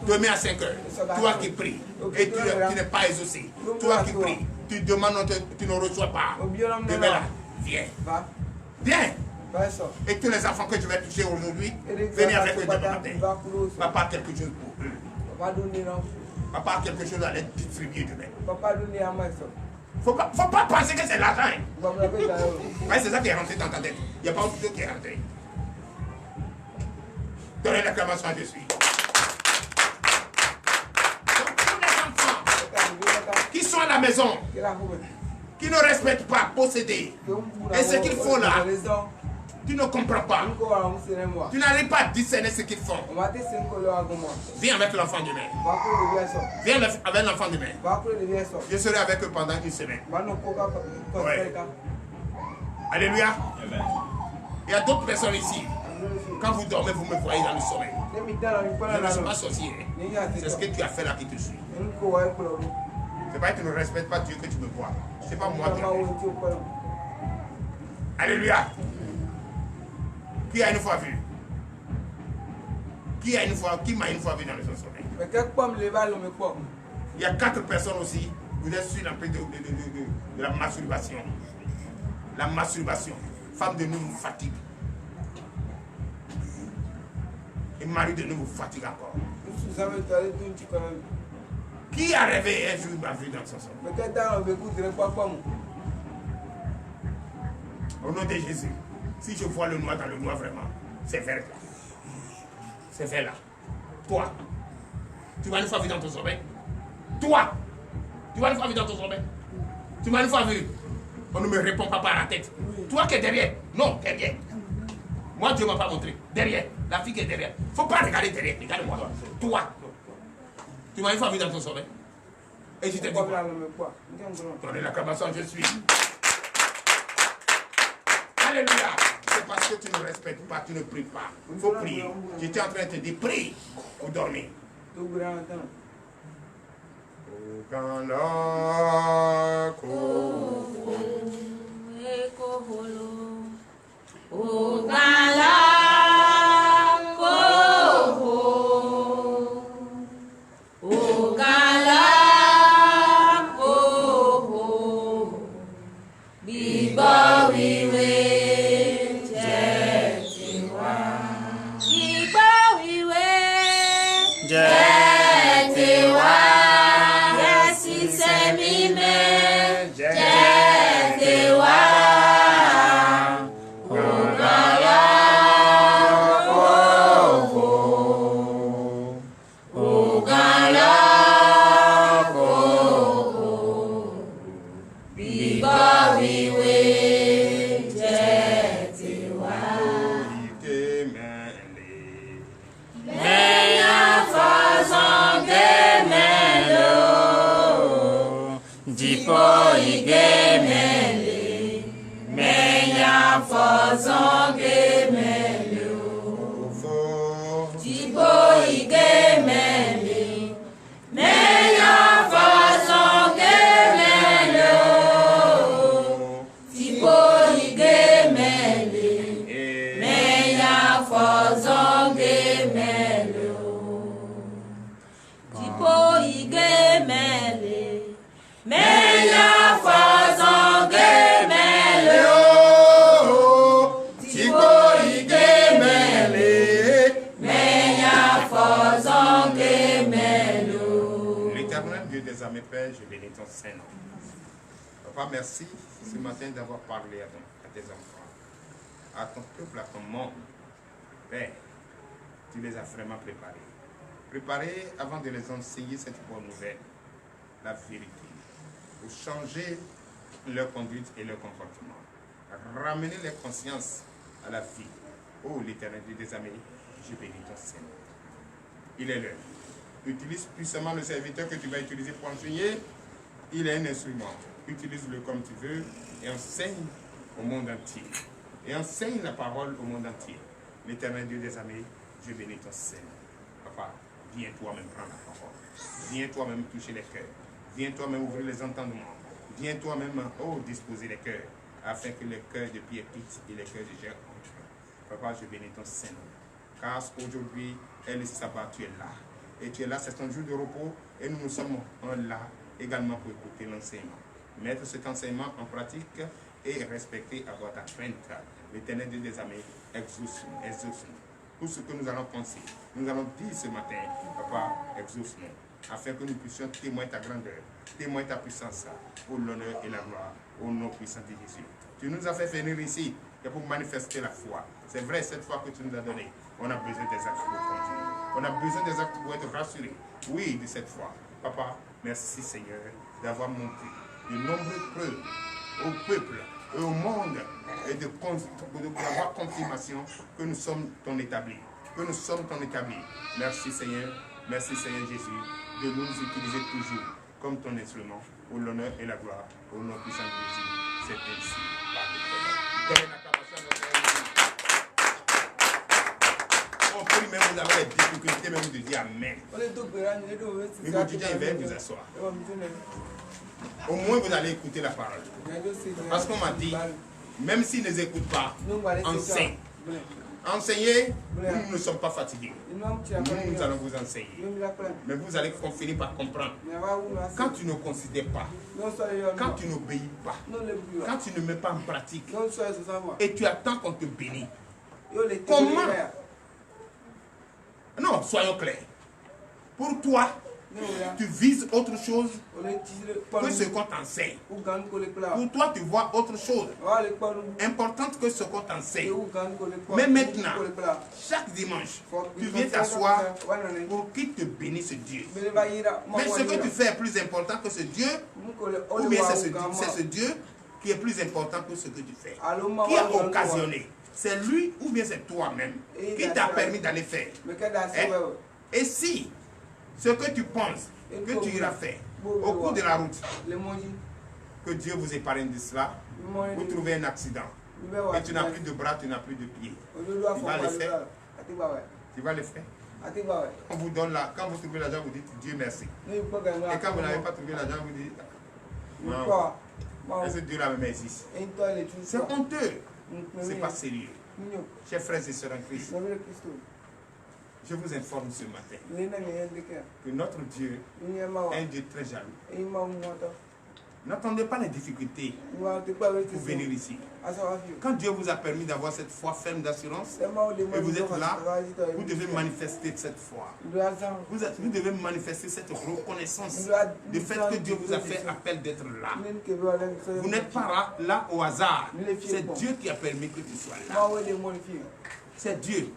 demain à 5 heures, toi qui pries et tu n'es pas exaucé, toi qui pries, tu demandes, tu ne reçois pas. Demain là, viens. Viens. Et tous les enfants que je vais toucher aujourd'hui, venez avec eux demain matin. Papa a quelque chose pour eux. Papa a quelque chose à les distribuer demain. Faut pas penser que c'est l'argent. Ouais, c'est ça qui est rentré dans ta tête. Il n'y a pas autre chose qui est rentré. Donnez l'acclamation à Jésus. Donc tous les enfants qui sont à la maison, qui ne respectent pas posséder, et ce qu'ils font là, tu ne comprends pas. Tu n'arrives pas à discerner ce qu'ils font. Viens avec l'enfant demain. Viens avec l'enfant demain. Je serai avec eux pendant une semaine. Ouais. Alléluia. Il y a d'autres personnes ici. Quand vous dormez, vous me voyez dans le sommeil. Je ne suis pas sorcier. C'est ce que tu as fait là qui te suit. C'est pas que tu ne respectes pas Dieu que tu me vois. C'est pas moi qui ai. Alléluia. Qui a une fois vu? Qui m'a une fois vu dans le sommeil? Il y a 4 personnes aussi. Vous êtes sur l'emprise de la masturbation. La masturbation. Femme de nous vous fatigue. Et mari de nous vous fatigue encore. Qui a rêvé un jour m'a vu dans son sommeil? Au nom de Jésus. Si je vois le noir dans le noir vraiment, c'est vert là. C'est vert là. Toi, tu m'as une fois vu dans ton sommeil? Toi, tu m'as une fois vu dans ton sommeil? Tu m'as une fois vu? On ne me répond pas par la tête. Toi qui es derrière? Non, derrière. Moi, Dieu ne m'a pas montré. Derrière. La fille qui est derrière. Il ne faut pas regarder derrière. Regarde-moi. Toi. Tu m'as une fois vu dans ton sommeil? Et je t'ai dit quoi? Donnez l'acclamation, je suis. Alléluia. C'est parce que tu ne respectes pas, tu ne pries pas. Il faut prier. J'étais en train de te dire, prie pour dormir. Père, je bénis ton Saint-Nom. Papa, merci ce matin d'avoir parlé à tes enfants, à ton peuple, à ton monde. Père, tu les as vraiment préparés. Préparés avant de les enseigner cette bonne nouvelle. la vérité. Pour changer leur conduite et leur comportement. Ramener les consciences à la vie. Oh, l'Éternel Dieu des armées, je bénis ton Seigneur. Il est l'heure. Utilise puissamment le serviteur que tu vas utiliser pour enseigner. Il est un instrument. Utilise-le comme tu veux et enseigne au monde entier. Et enseigne la parole au monde entier. L'Éternel Dieu des armées, je bénis ton Seigneur. Papa, viens toi-même prendre la parole. Viens toi-même toucher les cœurs. Viens toi-même ouvrir les entendements. Viens toi-même, oh, disposer les cœurs, afin que les cœurs de Pierre quittent et les cœurs de Jean entrent. Papa, je bénis ton Seigneur. Car aujourd'hui est le sabbat, tu es là. Et tu es là, c'est ton jour de repos, et nous sommes là également pour écouter l'enseignement. Mettre cet enseignement en pratique et respecter, avoir ta crainte. L'Éternel Dieu des armées, exauce-nous, exauce-nous. Tout ce que nous allons penser, nous allons dire ce matin, Papa, exauce-nous, afin que nous puissions témoigner ta grandeur, témoigner ta puissance, pour l'honneur et la gloire, au nom puissant de Jésus. Tu nous as fait venir ici pour manifester la foi. C'est vrai, cette foi que tu nous as donnée, on a besoin des actes pour conduire. On a besoin des actes pour être rassurés. Oui, de cette foi. Papa, merci Seigneur d'avoir montré de nombreuses preuves au peuple et au monde et d'avoir confirmation que nous sommes ton établi. Que nous sommes ton établi. Merci Seigneur Jésus, de nous utiliser toujours comme ton instrument pour l'honneur et la gloire. Au nom puissant de Jésus, c'est ainsi par l'Éternel. On peut même vous avez des difficultés, même de dire Amen. Mais vous dites, il va vous asseoir. Au moins, vous allez écouter la parole. Parce qu'on m'a dit, même s'ils ne les écoutent pas, enseigne. Enseignez, nous ne sommes pas fatigués. Nous allons vous enseigner. Mais vous allez finir par comprendre. Quand tu ne considères pas, quand tu n'obéis pas, quand tu ne mets pas en pratique, et tu attends qu'on te bénisse, comment? Non, soyons clairs. Pour toi, tu vises autre chose que ce qu'on t'enseigne. Pour toi, tu vois autre chose importante que ce qu'on t'enseigne. Mais maintenant, chaque dimanche, tu viens t'asseoir pour qu'il te bénisse Dieu. Mais ce que tu fais est plus important que ce Dieu, ou bien c'est ce Dieu qui est plus important que ce que tu fais. Qui a occasionné? C'est lui ou bien c'est toi-même qui t'a permis d'aller faire. Et si ce que tu penses que tu iras faire au cours de la route, que Dieu vous épargne de cela, vous trouvez un accident et tu n'as plus de bras, tu n'as plus de pieds, tu vas le faire. Tu vas le faire. On vous donne là, quand vous trouvez l'argent, vous dites Dieu merci. Et quand vous n'avez pas trouvé l'argent, vous dites non. Est-ce que Dieu la même existe? C'est honteux. C'est pas sérieux. Chers frères et sœurs en Christ, je vous informe ce matin que notre Dieu est un Dieu très jaloux. N'attendez pas les difficultés pour venir ici. Quand Dieu vous a permis d'avoir cette foi ferme d'assurance, et vous êtes là, vous devez manifester cette foi. Vous devez manifester cette reconnaissance du fait que Dieu vous a fait appel d'être là. Vous n'êtes pas là au hasard. C'est Dieu qui a permis que tu sois là. C'est Dieu.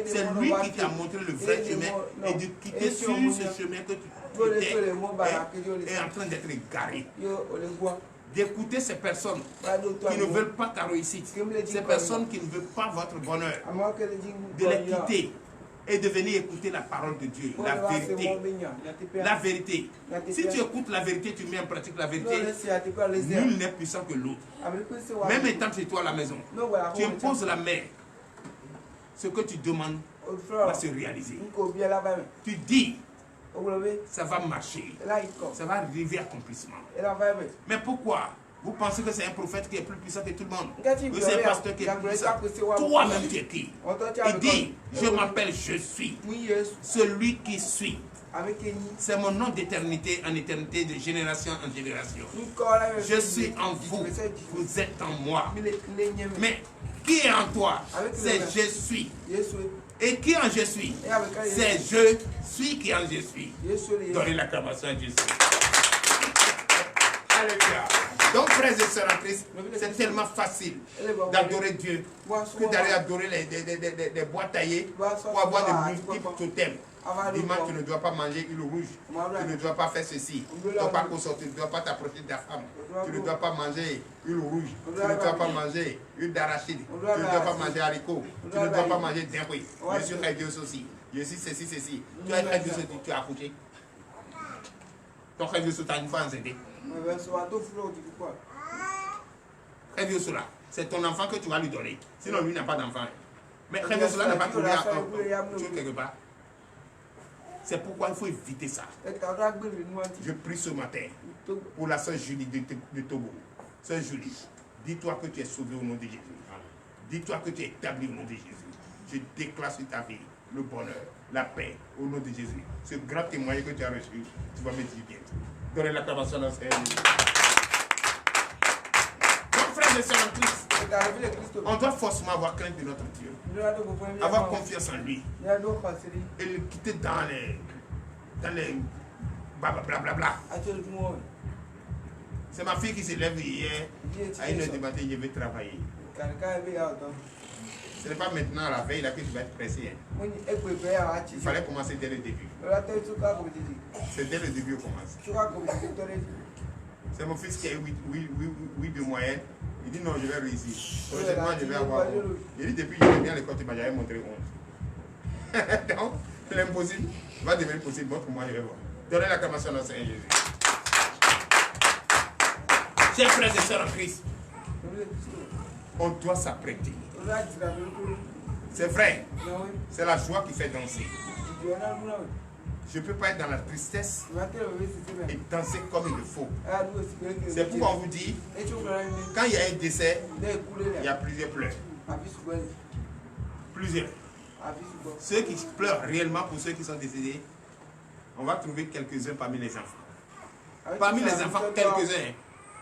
C'est lui qui t'a montré le vrai chemin et de quitter sur ce chemin que tu es en train d'être égaré. D'écouter ces personnes qui ne veulent pas ta réussite, ces personnes qui ne veulent pas votre bonheur, de les quitter et de venir écouter la parole de Dieu, la vérité. La vérité. Si tu écoutes la vérité, tu mets en pratique la vérité, nul n'est puissant que l'autre. Même étant chez toi à la maison, tu imposes la main. Ce que tu demandes va se réaliser. Tu dis, ça va marcher, ça va arriver à accomplissement. Mais pourquoi? Vous pensez que c'est un prophète qui est plus puissant que tout le monde? Ou c'est un pasteur qui est plus puissant? Toi-même, tu es qui? Il dit, je m'appelle Je suis, celui qui suit. C'est mon nom d'éternité en éternité, de génération en génération. Je suis en vous, vous êtes en moi. Mais qui est en toi? C'est Je suis. Et qui en Je suis? C'est Je suis qui en Je suis. Donnez l'acclamation à Jésus. Alléluia. Donc, frères et sœurs en Christ, c'est tellement facile d'adorer Dieu que d'aller adorer des bois taillés pour avoir des multiples totems. Dimanche, tu ne dois pas manger huile rouge, tu ne dois pas faire ceci, tu ne dois pas consorter, tu ne dois pas t'approcher de ta femme, tu ne dois pas manger huile rouge, tu ne dois pas manger huile d'arachide, tu ne dois pas manger haricots, tu ne dois pas manger d'imbri. Je suis Dieu aussi, je suis ceci. Tu as Dieu aussi, tu as accouché. Ton frère Dieu t'a une fois enceinte. Frère Dieu là, c'est ton enfant que tu vas lui donner. Sinon, lui n'a pas d'enfant. Mais frère Dieu là n'a pas trouvé quelque part. C'est pourquoi il faut éviter ça. Je prie ce matin pour la sœur Julie de Togo. Sœur Julie, dis-toi que tu es sauvée au nom de Jésus. Dis-toi que tu es établie au nom de Jésus. Je déclare sur ta vie le bonheur, la paix au nom de Jésus. Ce grand témoignage que tu as reçu, tu vas me dire bientôt. Donnez l'acclamation à Seigneur. Mon frère et sœur en Christ, on doit forcément avoir crainte de notre Dieu. Avoir confiance en lui. Et le quitter dans les blablabla. C'est ma fille qui se lève hier à 1h du matin, je vais travailler. Ce n'est pas maintenant à la veille là que tu vas être pressé. Il fallait commencer dès le début. C'est dès le début qu'on commence. C'est mon fils qui a 8 de moyenne. Il dit non, je vais réussir. Prochainement, je vais avoir 11. Il dit depuis que je viens à l'école, tu m'as jamais montré 11. Donc, c'est l'impossible. Va devenir possible. Montre-moi, je vais voir. Donnez l'acclamation à Seigneur Jésus. Chers frères et sœurs en Christ, on doit s'apprêter. C'est vrai. C'est la joie qui fait danser. Je ne peux pas être dans la tristesse et danser comme il le faut. C'est pourquoi on vous dit, quand il y a un décès, il y a plusieurs pleurs. Plusieurs. Ceux qui pleurent réellement pour ceux qui sont décédés, on va trouver quelques-uns parmi les enfants. Parmi les enfants, quelques-uns.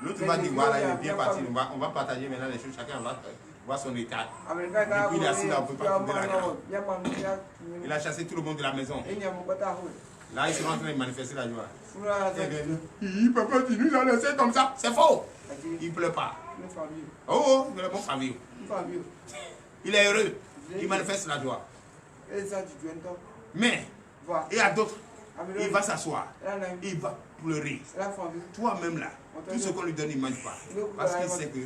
L'autre va dire, voilà, il est bien parti. On va partager maintenant les choses. Chacun va voir son état. Et puis il est assis là, on ne peut pas trouver la grande. Il a chassé tout le monde de la maison. Là, ils sont en train de manifester la joie. Papa, tu nous as laissé comme ça. C'est faux. Il ne pleure pas. Oh, il est bon famille. Il est heureux. Il manifeste la joie. Mais, il y a d'autres. Il va s'asseoir. Il va pleurer. Toi-même là, tout ce qu'on lui donne, il ne mange pas. Parce qu'il sait que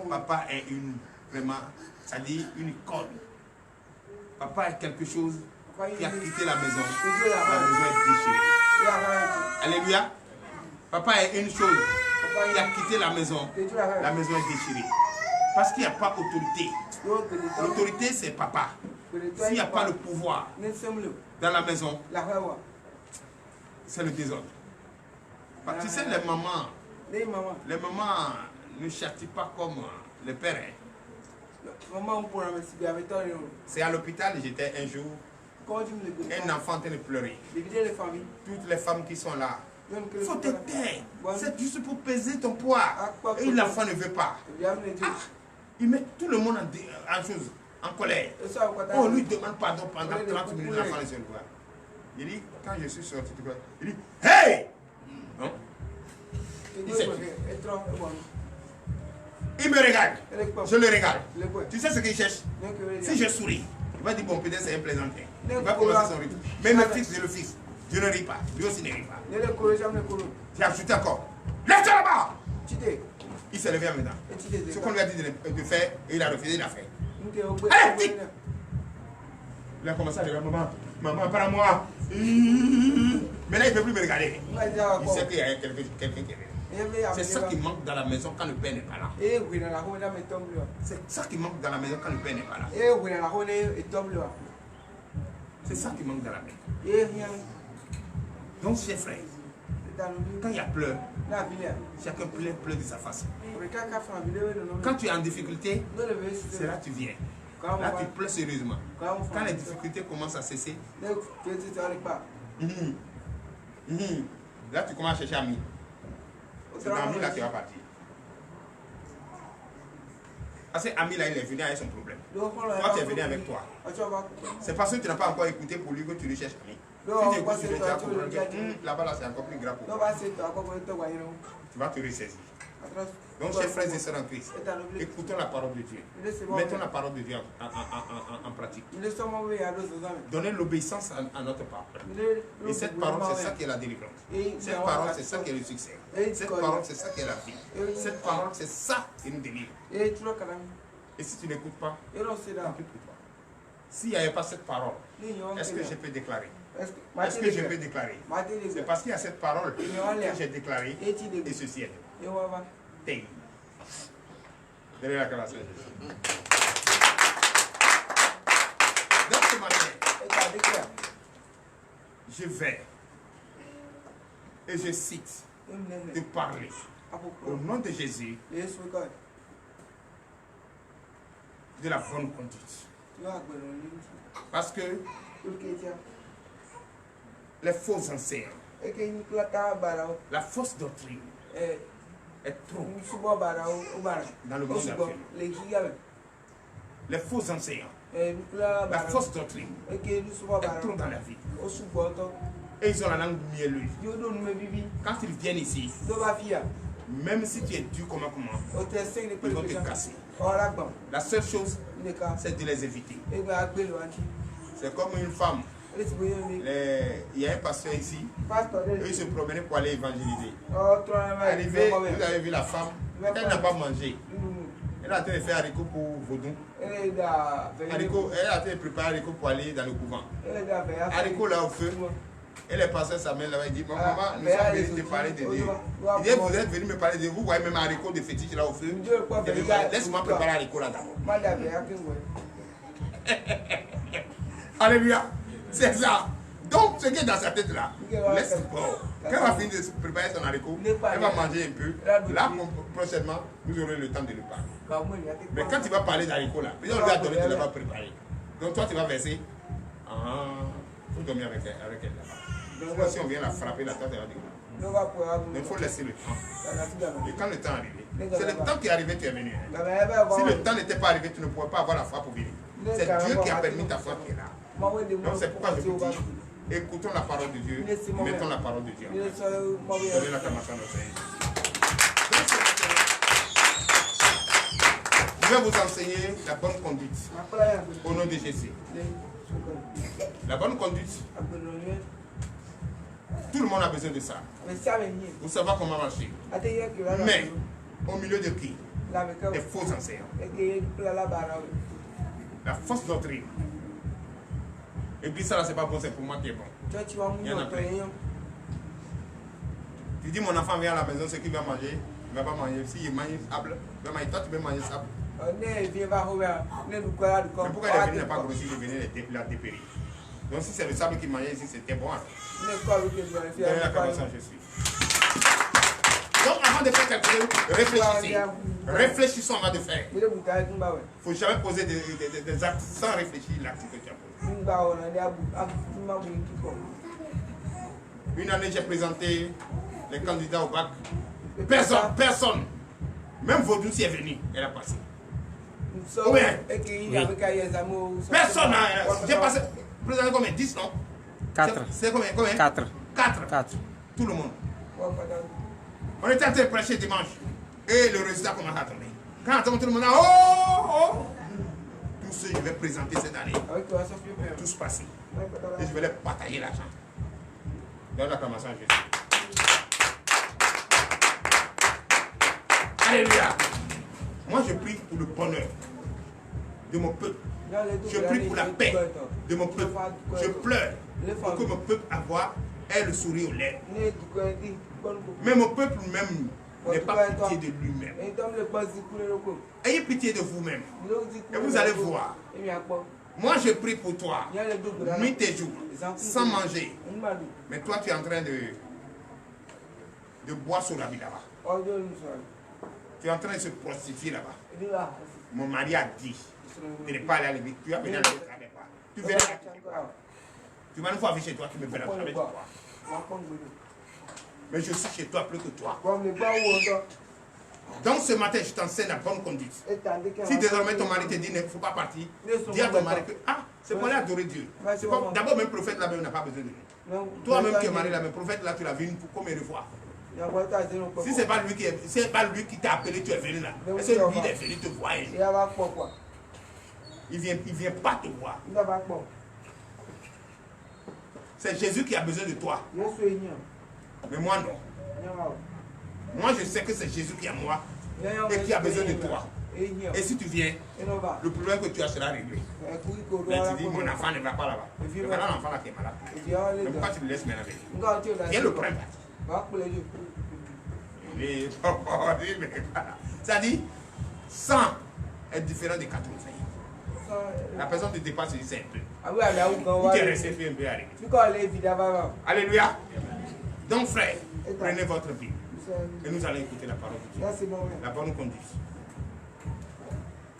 papa est vraiment, ça dit une icône. Papa est quelque chose qui a quitté la maison. La maison est déchirée. Alléluia. Papa est une chose qui a quitté la maison. La maison est déchirée. Parce qu'il n'y a pas d'autorité. L'autorité, c'est papa. S'il n'y a pas le pouvoir dans la maison, c'est le désordre. Tu sais, les mamans ne châtient pas comme les pères. C'est à l'hôpital, j'étais un jour, un enfant en train de pleurer. Toutes les femmes qui sont là, il faut te taire. C'est juste pour peser ton poids. Et l'enfant ne veut pas. Il met tout le monde en colère. On lui demande pardon pendant 30 minutes, l'enfant ne se voit. Il dit, quand je suis sorti, il dit, hey! Non? Il me regarde. Je le regarde. Tu sais ce qu'il cherche? Si je souris, il va dire, bon, peut-être c'est un plaisantin. Il va commencer son rythme. Mais le fils, je le fils. Je ne ris pas. Lui aussi ne rit pas. J'ai ajouté encore. Lève-toi là-bas! Il s'est levé maintenant. Ce qu'on lui a dit de faire, et il a refusé, il a fait. Allez, vite! Il a commencé à dire, maman, par moi. Maintenant, il ne peut plus me regarder. Il sait qu'il y a quelqu'un qui est venu. C'est ça qui manque dans la maison quand le père n'est pas là. C'est ça qui manque dans la maison quand le père n'est pas là. C'est ça qui manque dans la maison. Donc, chers frères, quand il y a pleurs, chacun pleure de sa façon. Quand tu es en difficulté, c'est là que tu viens. Là, tu pleures sérieusement. Quand les difficultés commencent à cesser, là, tu commences à chercher ami. C'est dans Ami là qui va partir. Parce que Ami là, il est venu avec son problème. Toi, tu es venu avec toi. C'est parce que tu n'as pas encore écouté pour lui que tu lui cherches ami. Si tu écoutes sur lui, tu vas comprendre que là-bas, là, c'est encore plus grave pour toi. Tu vas te ressaisir. Donc, chers frères et sœurs en Christ, écoutons la parole de Dieu. Mettons la parole de Dieu en pratique. Donnez l'obéissance à notre parole. Et cette parole, c'est ça qui est la délivrance. Cette parole, c'est ça qui est le succès. Cette parole, c'est ça qui est la vie. Cette parole, c'est ça qui nous délivre. Et si tu n'écoutes pas, tu n'écoutes pas. S'il n'y avait pas cette parole, est-ce que je peux déclarer? Est-ce que je peux déclarer? C'est parce qu'il y a cette parole que j'ai déclarée et ceci est. Donnez la grâce à Jésus. Donc ce matin, je vais et je cite de parler au nom de Jésus de la bonne conduite. Parce que les faux enseignants, la fausse doctrine est trop dans le monde actuel. Les faux enseignants, la fausse doctrine est trop dans la vie. Et ils ont la langue mielleuse. Quand ils viennent ici, même si tu es dur comme comment, ils vont te casser. La seule chose, c'est de les éviter. C'est comme une femme. Il y a un pasteur ici, il se promenait pour aller évangéliser. Arrivé, vous avez vu la femme, elle n'a pas mangé. Elle a été faire haricot pour Vaudou. Elle a été préparer haricot pour aller dans le couvent. Haricot là au feu. Et le pasteur Samuel là, il dit, maman, nous sommes venus te parler de Dieu. Il dit, vous êtes venu me parler de Dieu. Vous voyez même haricot de fétiche là au feu. Laisse-moi préparer haricot là d'abord. Alléluia. C'est ça. Donc, ce qui est dans sa tête là, laisse-le pas. Quand elle va finir de préparer son haricot, elle va manger un peu. Là, prochainement, vous aurez le temps de le parler. Mais quand tu vas parler d'haricot là, on lui a donné, tu ne l'as pas préparé. Donc, toi, tu vas verser. Vous dormir avec elle là-bas. Si on vient la frapper, la tête, elle va découvrir. Mais il faut laisser le temps. Et quand le temps est arrivé, c'est le temps qui est arrivé, tu es venu. Si le temps n'était pas arrivé, tu ne pourrais pas avoir la foi pour venir. C'est Dieu qui a permis ta foi qui est là. Donc c'est pourquoi je vous dis, écoutons la parole de Dieu, mettons la parole de Dieu. Donnez l'acclamation au Seigneur. Je vais vous enseigner la bonne conduite au nom de Jésus. La bonne conduite, tout le monde a besoin de ça. Vous savez comment marcher. Mais au milieu de qui? Des faux enseignants. La fausse doctrine. Et puis ça là, c'est pas bon, c'est pour moi qui est bon. Il y en a plein. Tu dis mon enfant vient à la maison, ce qu'il va manger, il ne va pas manger. S'il mange sable, il va manger. Toi tu peux manger sable. Mais pourquoi il est venu n'a pas grossi, il est venu la dépérir. Donc si c'est le sable qui mangeait ici, c'était bon. Donnez la commence à Jésus. Donc avant de faire quelque chose, réfléchissez. Réfléchissons avant de faire. Il ne faut jamais poser des actes sans réfléchir l'acte que tu as posé. Une année, j'ai présenté les candidats au bac. Personne. Même Vaudou s'y est venu, elle a passé. Oui. Personne. J'ai passé. Présenté combien? 10, non? 4. C'est combien? 4. 4. Tout le monde. On était en train de prêcher dimanche. Et le résultat commence à tomber. Quand on tombe, tout le monde a oh! Tous ceux que je vais présenter cette année, tous passés. Et je vais leur partager l'argent. Donne l'acclamation à Jésus. Alléluia. Moi, je prie pour le bonheur de mon peuple. Je prie pour la paix de mon peuple. Je pleure pour que mon peuple ait le sourire aux lèvres. Mais mon peuple même n'est pas pitié de lui-même. Ayez pitié de vous-même. Et vous allez voir. Moi, je prie pour toi, nuit et jour, sans manger. Mais toi, tu es en train de boire sur la vie là-bas. Tu es en train de se prostituer là-bas. Mon mari a dit de ne pas aller à l'église. Tu vas venir à l'église avec moi. Tu verras. Tu vas une fois chez toi, tu me verras avec toi. Mais je suis chez toi plus que toi. Donc ce matin, je t'enseigne la bonne conduite. Si désormais ton mari te dit qu'il ne faut pas partir, dis à ton mari que c'est pour aller adorer Dieu. D'abord, même prophète là-bas n'a pas besoin de nous. Toi-même qui es marié là, mais prophète là, tu l'as vu combien de fois? Si c'est pas lui qui t'a appelé, tu es venu là. Est-ce que lui il est venu te voir? Il vient pas te voir. C'est Jésus qui a besoin de toi. Mais moi non. Moi je sais que c'est Jésus qui a moi et qui a besoin de toi. Et si tu viens, le problème que tu as sera réglé. Mais tu dis, mon enfant ne va pas là-bas. Voilà l'enfant là qui est malade. Mais pourquoi tu le laisses maintenant avec lui? Viens le prendre. Ça dit, 100 est différent de 85. La personne te dépasse, il sait un peu. Il t'est resté un peu arrivé. Alléluia. Donc frère, prenez votre Bible. Et nous allons écouter la parole de Dieu. La parole nous conduit.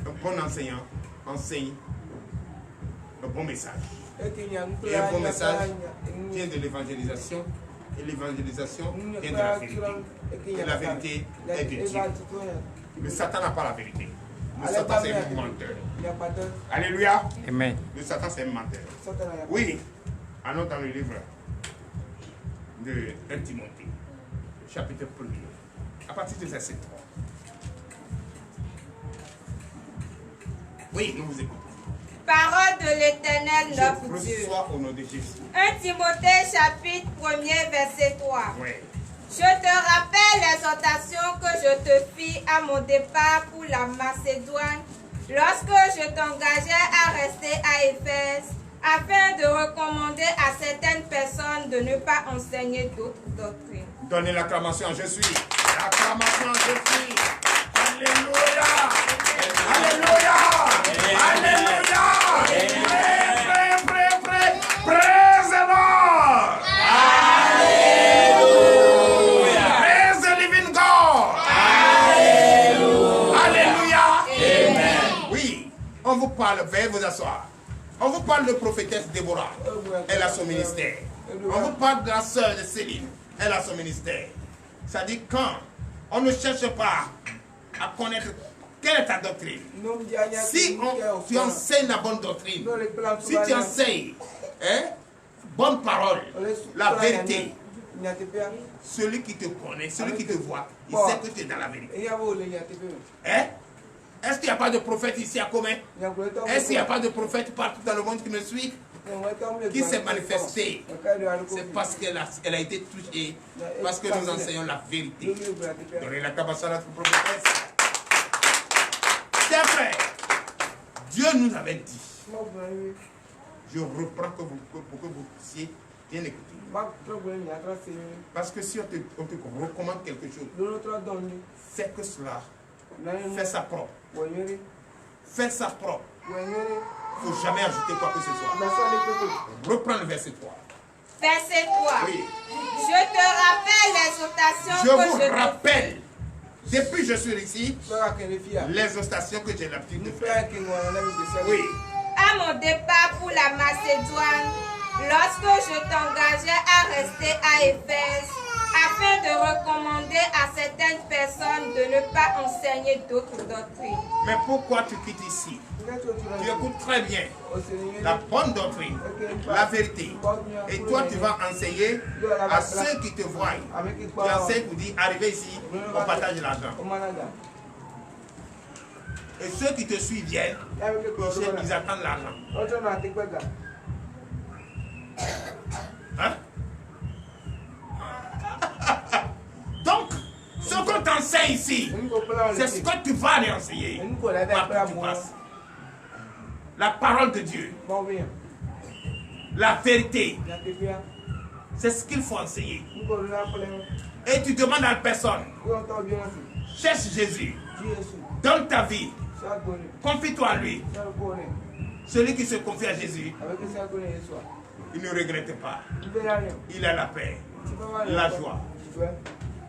Un bon enseignant enseigne un bon message. Et un bon message vient de l'évangélisation. Et l'évangélisation vient de la vérité. Et la vérité est de Dieu. Le Satan n'a pas la vérité. Le Satan c'est un menteur. Alléluia. Amen. Le Satan c'est un menteur. Oui. Allons dans le livre de 1 Timothée, chapitre 1er, à partir du verset 3. Oui, nous vous écoutons. Parole de l'Éternel notre Dieu. Reçois au nom de Jésus. 1 Timothée chapitre 1er verset 3. Oui. Je te rappelle l'exhortation que je te fis à mon départ pour la Macédoine, lorsque je t'engageais à rester à Éphèse, afin de recommander à certaines personnes de ne pas enseigner d'autres doctrines. Donnez l'acclamation à Jésus. L'acclamation à Jésus. Alléluia. Alléluia. Alléluia. Praise the Lord. Alléluia. Praise the living God. Alléluia. Alléluia. Amen. Oui, on vous parle, veuillez vous asseoir. On vous parle de prophétesse Déborah. Elle a son ministère. On vous parle de la sœur de Céline. Elle a son ministère. Ça dit quand on ne cherche pas à connaître quelle est ta doctrine. Si tu enseignes la bonne doctrine, si tu enseignes bonne parole, la vérité, celui qui te connaît, celui qui te voit, il sait que tu es dans la vérité. Est-ce qu'il n'y a pas de prophète ici à Comé? Est-ce qu'il n'y a pas de prophète partout dans le monde qui me suit? Qui s'est manifesté? C'est parce qu'elle a été touchée, parce que nous enseignons la vérité. Donnez la cabasse à notre prophétesse. C'est vrai. Dieu nous avait dit. Je reprends pour que vous puissiez bien écouter. Parce que si on te recommande quelque chose, fais que cela. Fais ça propre. Fais ça propre. Il ne faut jamais ajouter quoi que ce soit. Reprends le verset 3. Verset 3. Oui. Je te rappelle l'exhortation Je vous rappelle, depuis que je suis ici, l'exhortation que j'ai l'habitude de faire. Oui. À mon départ pour la Macédoine, lorsque je t'engageais à rester à Éphèse, afin de recommander à certaines personnes de ne pas enseigner d'autres doctrines. Mais pourquoi tu quittes ici? Tu écoutes très bien la bonne doctrine, la vérité. Et toi, tu vas enseigner à ceux qui te voient. Tu enseignes pour dire, arrivez ici, on partage l'argent. Et ceux qui te suivent viennent, ils attendent l'argent. Hein? Donc, ce qu'on t'enseigne ici, c'est ce que tu vas aller enseigner. Partout tu passes. La parole de Dieu, la vérité, c'est ce qu'il faut enseigner. Et tu demandes à la personne, cherche Jésus, donne ta vie, confie-toi à lui. Celui qui se confie à Jésus, il ne regrette pas. Il a la paix, la joie.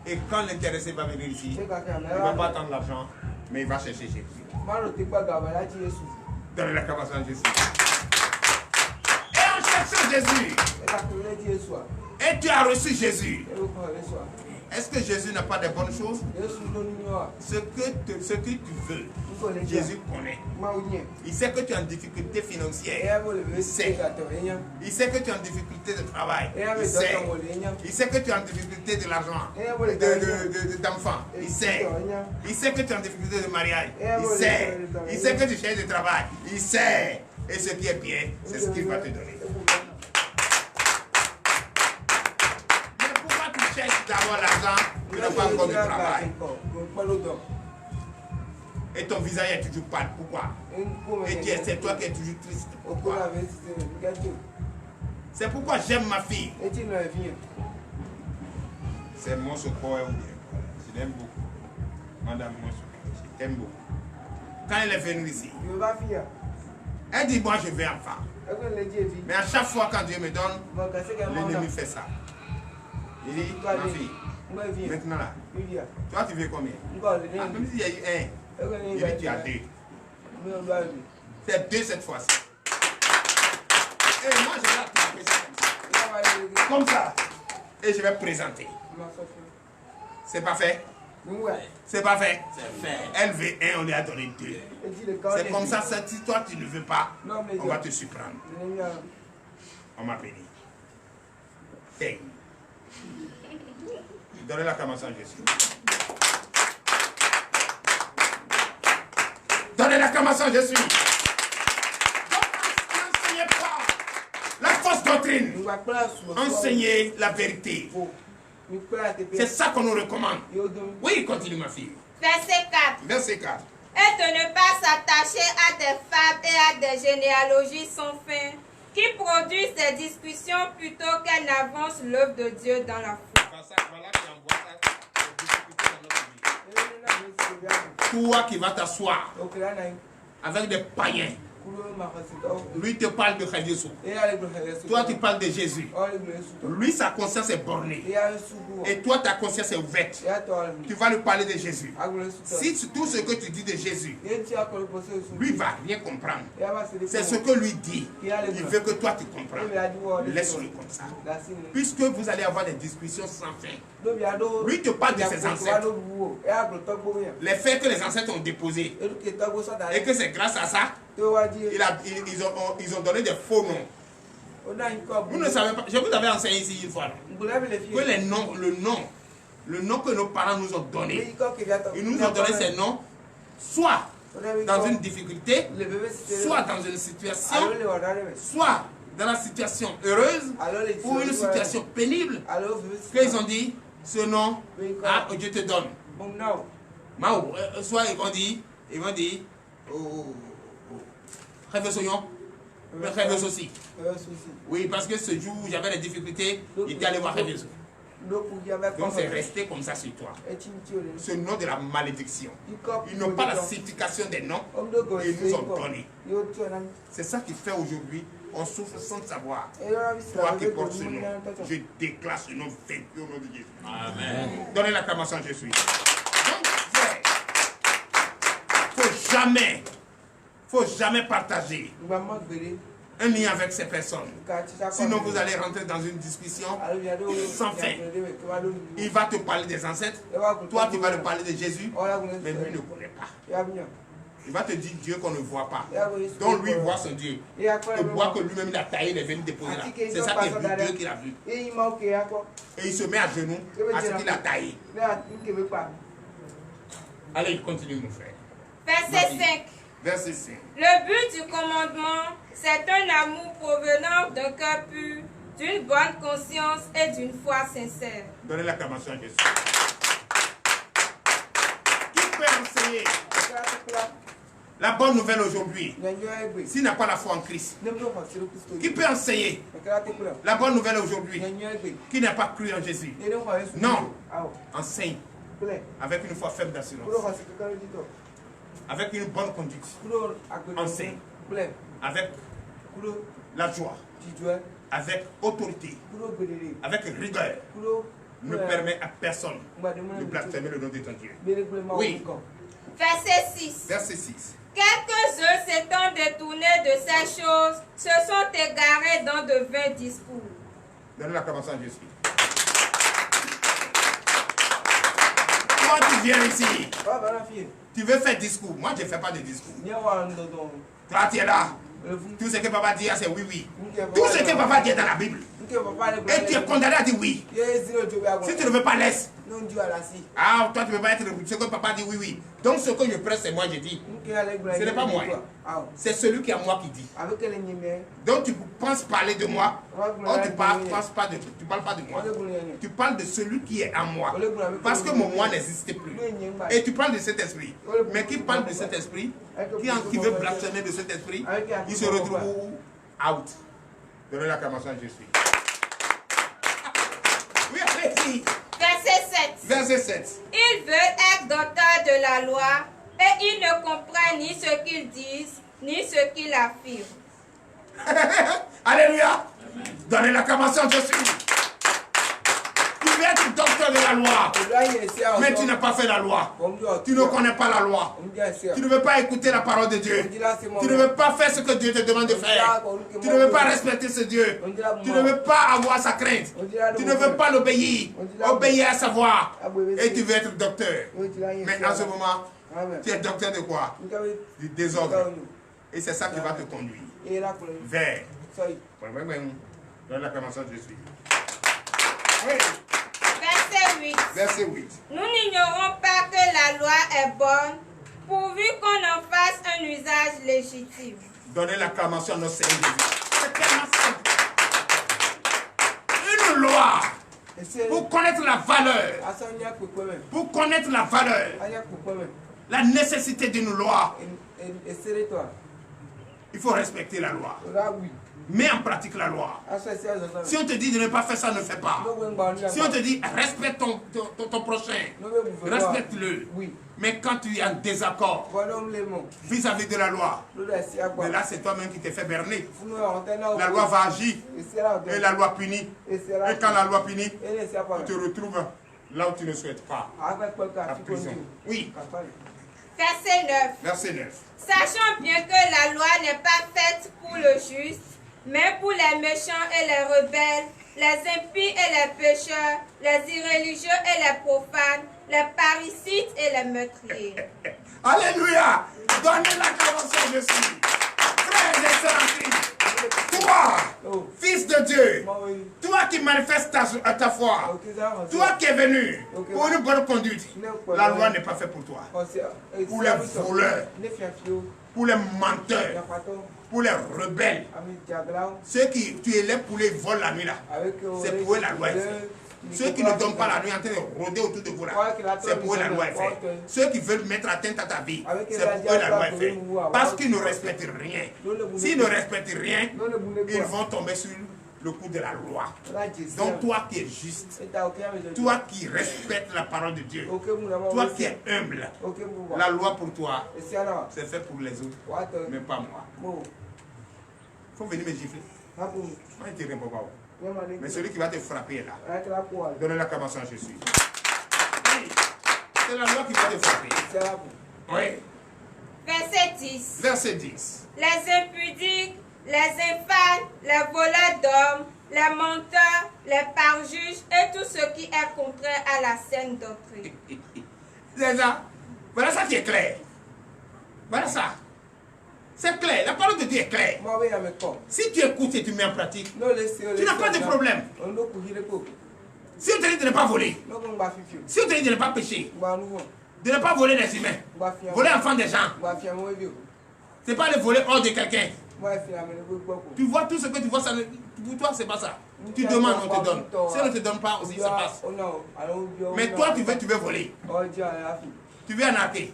Et quand l'intéressé va venir ici, il ne va pas attendre l'argent, mais il va chercher Jésus. Donne la cabasse à Jésus. Et en cherchant Jésus, et tu as reçu Jésus, Est-ce que Jésus n'a pas de bonnes choses? Ce que tu veux, Jésus connaît. Il sait que tu es en difficulté financière. Il sait. Il sait que tu es en difficulté de travail. Il sait. Il sait que tu es en difficulté de l'argent, d'enfants. Il sait. Il sait que tu es en difficulté de mariage. Il sait. Il sait que tu cherches du travail. Il sait. Et ce qui est bien, c'est ce qu'il va te donner. D'avoir l'argent, tu n'as pas encore de travail. Et ton visage est toujours pâle. Pourquoi? Et c'est toi qui es toujours triste. Pourquoi? C'est pourquoi j'aime ma fille. C'est mon secours. Je l'aime beaucoup. Madame, mon secours, je t'aime beaucoup. Quand elle est venue ici, elle dit, moi je vais enfant. Mais à chaque fois quand Dieu me donne, l'ennemi fait ça. Il dit, ma fille, maintenant là, toi tu veux combien? Même s'il y a eu un, il dit tu as deux. C'est deux cette fois-ci. Et moi je vais attraper ça comme ça. Et je vais présenter. C'est pas fait? C'est pas fait? C'est fait. Elle veut un, on lui a donné deux. C'est comme ça, si toi tu ne veux pas, on va te surprendre. On m'a béni. Hey. Donnez l'acclamation à Jésus. Donnez l'acclamation à Jésus. N'enseignez pas la fausse doctrine. Enseignez la vérité. C'est ça qu'on nous recommande. Oui, continue ma fille. Verset 4. Verset 4. Et de ne pas s'attacher à des fables et à des généalogies sans fin, qui produisent des discussions plutôt qu'elles n'avancent l'œuvre de Dieu dans la foi. Voilà qui envoie ça. Toi qui vas t'asseoir avec des païens, lui te parle de Jésus. Toi tu parles de Jésus. Lui sa conscience est bornée. Et toi ta conscience est ouverte. Tu vas lui parler de Jésus. Si tout ce que tu dis de Jésus, lui va rien comprendre. C'est ce que lui dit. Il veut que toi tu comprennes. Laisse-le comme ça. Puisque vous allez avoir des discussions sans fin. Lui te parle de ses ancêtres. Les faits que les ancêtres ont déposés. Et que c'est grâce à ça ils ont donné des faux noms. Vous ne savez pas, je vous avais enseigné ici une fois, que les noms, le nom que nos parents nous ont donné, ils nous ont donné ces noms, soit dans une difficulté, soit dans une situation, soit dans la situation heureuse, ou une situation pénible, qu'ils ont dit, ce nom, ah, Dieu te donne. Mao, soit ils vont dire, Rêve aussi. Oui, parce que ce jour où j'avais des difficultés, il était allé voir Rêve. Donc c'est resté comme ça sur toi. Ce nom de la malédiction. Ils n'ont pas la signification des noms. Ils nous ont donné. C'est ça qui fait aujourd'hui, on souffre sans savoir. Toi qui portes ce nom, je déclare ce nom vaincu au nom de Jésus. Amen. Donnez l'acclamation à Jésus. Donc, faut jamais partager un lien avec ces personnes. Sinon vous allez rentrer dans une discussion sans fin. Il va te parler des ancêtres. Toi tu vas lui parler de Jésus. Mais lui ne connaît pas. Il va te dire Dieu qu'on ne voit pas. Donc lui voit son Dieu. Il voit que lui-même il a taillé, il est venu déposer là. C'est ça qu'il a vu, Dieu qu'il a vu. Et il se met à genoux à ce qu'il a taillé. Allez, il continue mon frère. Verset 5. Verset 5. Le but du commandement, c'est un amour provenant d'un cœur pur, d'une bonne conscience et d'une foi sincère. Donnez l'acclamation à Jésus. Qui peut enseigner la bonne nouvelle aujourd'hui s'il n'a pas la foi en Christ? Qui peut enseigner la bonne nouvelle aujourd'hui qui n'a pas cru en Jésus? Non. Enseigne avec une foi faible d'assurance. Avec une bonne conduite. Enseigne. Avec la joie. Avec autorité. Avec rigueur. Ne permet à personne de blasphémer le nom de ton Dieu. Oui. Verset 6. Verset 6. Quelques-uns s'étant détournés de ces choses se sont égarés dans de vains discours. Donnez la commence à Jésus. Toi, tu viens ici. Tu veux faire discours. Moi, je ne fais pas de discours. Toi, tu es là. Tout ce que papa dit, c'est oui, oui. Tout ce que papa dit dans la Bible. Et tu es condamné à dire oui. Si tu ne veux pas, laisse. Ah, toi, tu ne veux pas être ce que papa dit oui, oui. Donc, ce que je presse, c'est moi, je dis. Ce n'est pas moi. C'est celui qui est à moi qui dit. Donc, tu penses parler de moi. Oh, tu ne parles pas de moi. Tu parles de celui qui est à moi. Parce que mon moi n'existe plus. Et tu parles de cet esprit. Mais qui parle de cet esprit, qui veut blasphémer de cet esprit, il se retrouve out. Donnez l'acclamation à Jésus. Oui, allez-y. Verset 7. Verset 7. Ils veulent être docteurs de la loi et ils ne comprennent ni ce qu'ils disent, ni ce qu'ils affirment. Alléluia. Donnez l'acclamation à Jésus. Tu veux être docteur de la loi, mais tu n'as pas fait la loi. Tu ne connais pas la loi. Tu ne veux pas écouter la parole de Dieu. Tu ne veux pas faire ce que Dieu te demande de faire. Tu ne veux pas respecter ce Dieu. Tu ne veux pas avoir sa crainte. Tu ne veux pas l'obéir. Obéir à sa voix. Et tu veux être docteur. Mais en ce moment, tu es docteur de quoi? Du désordre. Et c'est ça qui va te conduire vers. Donne l'acclamation de Jésus. Verset 8. Verset 8. Nous n'ignorons pas que la loi est bonne, pourvu qu'on en fasse un usage légitime. Donnez l'acclamation à notre Seigneur Jésus. C'est tellement simple. Une loi. Pour connaître la valeur. Pour connaître la valeur. La nécessité d'une loi. Il faut respecter la loi. Mets en pratique la loi. Si on te dit de ne pas faire ça, ne fais pas. Si on te dit respecte ton prochain, respecte-le. Mais quand tu es en désaccord vis-à-vis de la loi, mais là c'est toi-même qui t'es fait berner. La loi va agir et la loi punit. Et quand la loi punit, tu te retrouves là où tu ne souhaites pas. La prison. Oui. Verset 9. Verset 9. Sachant bien que la loi n'est pas faite pour le juste, mais pour les méchants et les rebelles, les impies et les pécheurs, les irréligieux et les profanes, les parricides et les meurtriers. Alléluia! Donnez l'acclamation à Jésus. Frères et sœurs en Christ, toi, fils de Dieu, toi qui manifestes ta foi, toi qui es venu pour une bonne conduite, la loi n'est pas faite pour toi. Pour les voleurs, pour les menteurs, pour les rebelles, ceux qui tu élèves pour les vols la nuit là, c'est pour eux la loi est faite. Ceux qui ne donnent pas la nuit en train de rôder autour de vous là, c'est pour eux la loi est faite. Ceux qui veulent mettre atteinte à ta vie, c'est pour eux la loi est faite. Parce qu'ils ne respectent rien. S'ils ne respectent rien, ils vont tomber sur le coup de la loi. Donc toi qui es juste, toi qui respectes la parole de Dieu, toi qui es humble, la loi pour toi, c'est fait pour les autres, mais pas moi. Il faut venir me gifler. Moi, je ne te réponds pas. Mais celui qui va te frapper là, donne l'acclamation à Jésus. Oui. C'est la loi qui va te frapper. Oui. Verset 10. Verset 10. Les impudiques, les infâmes, les voleurs d'hommes, les menteurs, les parjuges et tout ce qui est contraire à la saine doctrine. C'est ça. Voilà ça qui est clair. Voilà ça. C'est clair. La parole de Dieu est claire. Si tu écoutes et tu mets en pratique, tu n'as pas de problème. Si on te dit de ne pas voler, si on te dit de ne pas pécher, de ne pas voler les humains, voler enfants des gens, c'est pas le voler hors de quelqu'un. Tu vois tout ce que tu vois, ça ne, pour toi c'est pas ça. Tu demandes, on te donne. Si on ne te donne pas aussi, ça passe. Mais toi tu veux voler. Tu veux arnaquer.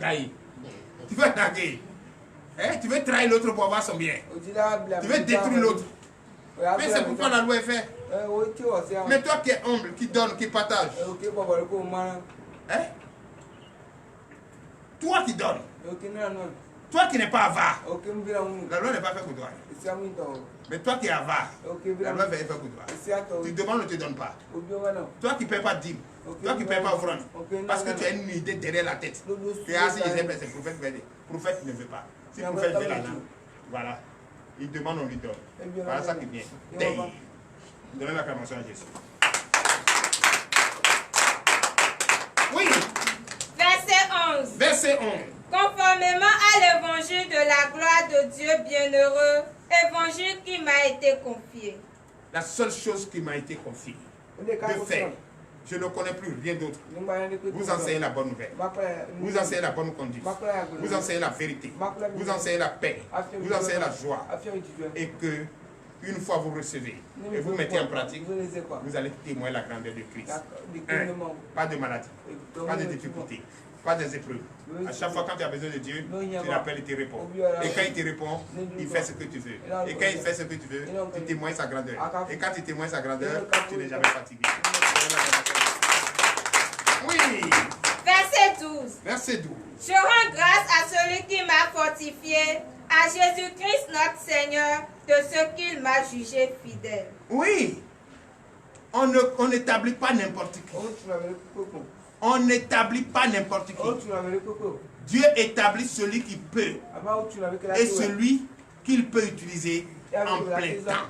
Gaï. Tu veux arnaquer. Tu veux trahir l'autre pour avoir son bien. Tu veux détruire l'autre. Mais c'est pourquoi la loi est faite. Mais toi qui es humble, qui donne, qui partage. Toi qui donnes. Toi qui n'es pas avare. La loi n'est pas faite pour toi. Mais toi qui es avare, la loi est faite pour toi. Tu demandes, on ne te donne pas. Toi qui ne paies pas de dîme. Toi qui ne paies pas offrande. Parce que tu as une idée derrière la tête. Tu as assez d'exemples, c'est prophète qui veut dire. Prophète ne veut pas. Si le prophète veut l'argent, voilà. Il demande, on lui donne. Voilà ça qui vient. Donnez l'acclamation à Jésus. Oui. Verset 11. Verset 11. Conformément à l'évangile de la gloire de Dieu bienheureux, évangile qui m'a été confié. La seule chose qui m'a été confiée, de faire, je ne connais plus rien d'autre. Vous enseignez la bonne nouvelle. Vous enseignez la bonne conduite. Vous enseignez la vérité. Vous enseignez la paix. Vous enseignez la joie. Et que, une fois vous recevez et vous mettez en pratique, vous allez témoigner la grandeur de Christ. Pas de maladie, pas de difficultés, pas des épreuves. À chaque fois quand tu as besoin de Dieu, tu l'appelles et il te répond. Et quand il te répond, il fait ce que tu veux. Et quand il fait ce que tu veux, tu témoignes sa grandeur. Et quand tu témoignes sa grandeur, tu n'es jamais fatigué. Oui. Verset 12. Verset 12. Je rends grâce à celui qui m'a fortifié, à Jésus-Christ notre Seigneur, de ce qu'il m'a jugé fidèle. Oui. On n'établit pas n'importe qui. On n'établit pas n'importe qui. Dieu établit celui qui peut et celui qu'il peut utiliser en plein temps.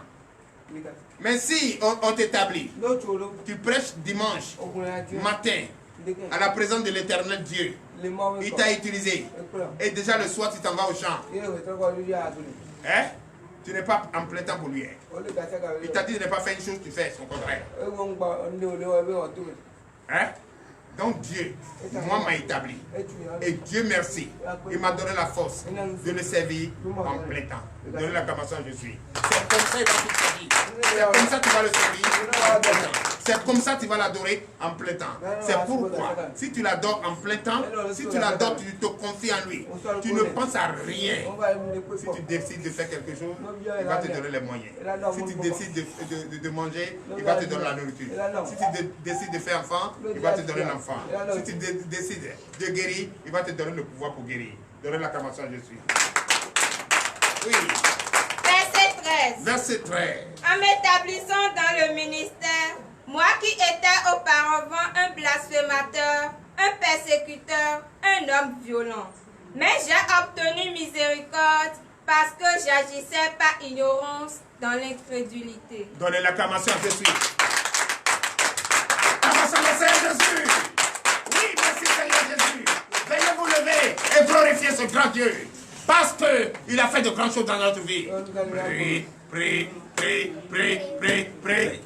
Mais si on t'établit, tu prêches dimanche matin à la présence de l'éternel Dieu, il t'a utilisé et déjà le soir tu t'en vas au champ. Hein? Tu n'es pas en plein temps pour lui. Il t'a dit de ne pas faire une chose, tu fais son contraire. Hein? Donc Dieu, moi m'a établi. Et Dieu merci, il m'a donné la force de le servir en plein temps. Donner l'acclamation je suis. C'est comme ça il va te servir. C'est comme ça tu vas le servir en plein temps. C'est comme ça tu vas l'adorer en plein temps. C'est pourquoi, si tu l'adores en plein temps, si tu l'adores, tu te confies en lui. Tu ne penses à rien. Si tu décides de faire quelque chose, il va te donner les moyens. Si tu décides de manger, il va te donner la nourriture. Si tu décides de faire enfant, il va te donner l'enfant. Si tu décides de guérir, il va te donner le pouvoir pour guérir. Donner l'acclamation je suis. Oui. Verset 13. Verset 13. En m'établissant dans le ministère, moi qui étais auparavant un blasphémateur, un persécuteur, un homme violent. Mais j'ai obtenu miséricorde parce que j'agissais par ignorance dans l'incrédulité. Donnez l'acclamation à Jésus. Acclamation au Seigneur Jésus. Oui, merci Seigneur Jésus. Veuillez vous lever et glorifier ce grand Dieu. Parce qu'il a fait de grandes choses dans notre vie. Prie, prie, prie, prie, prie, prie,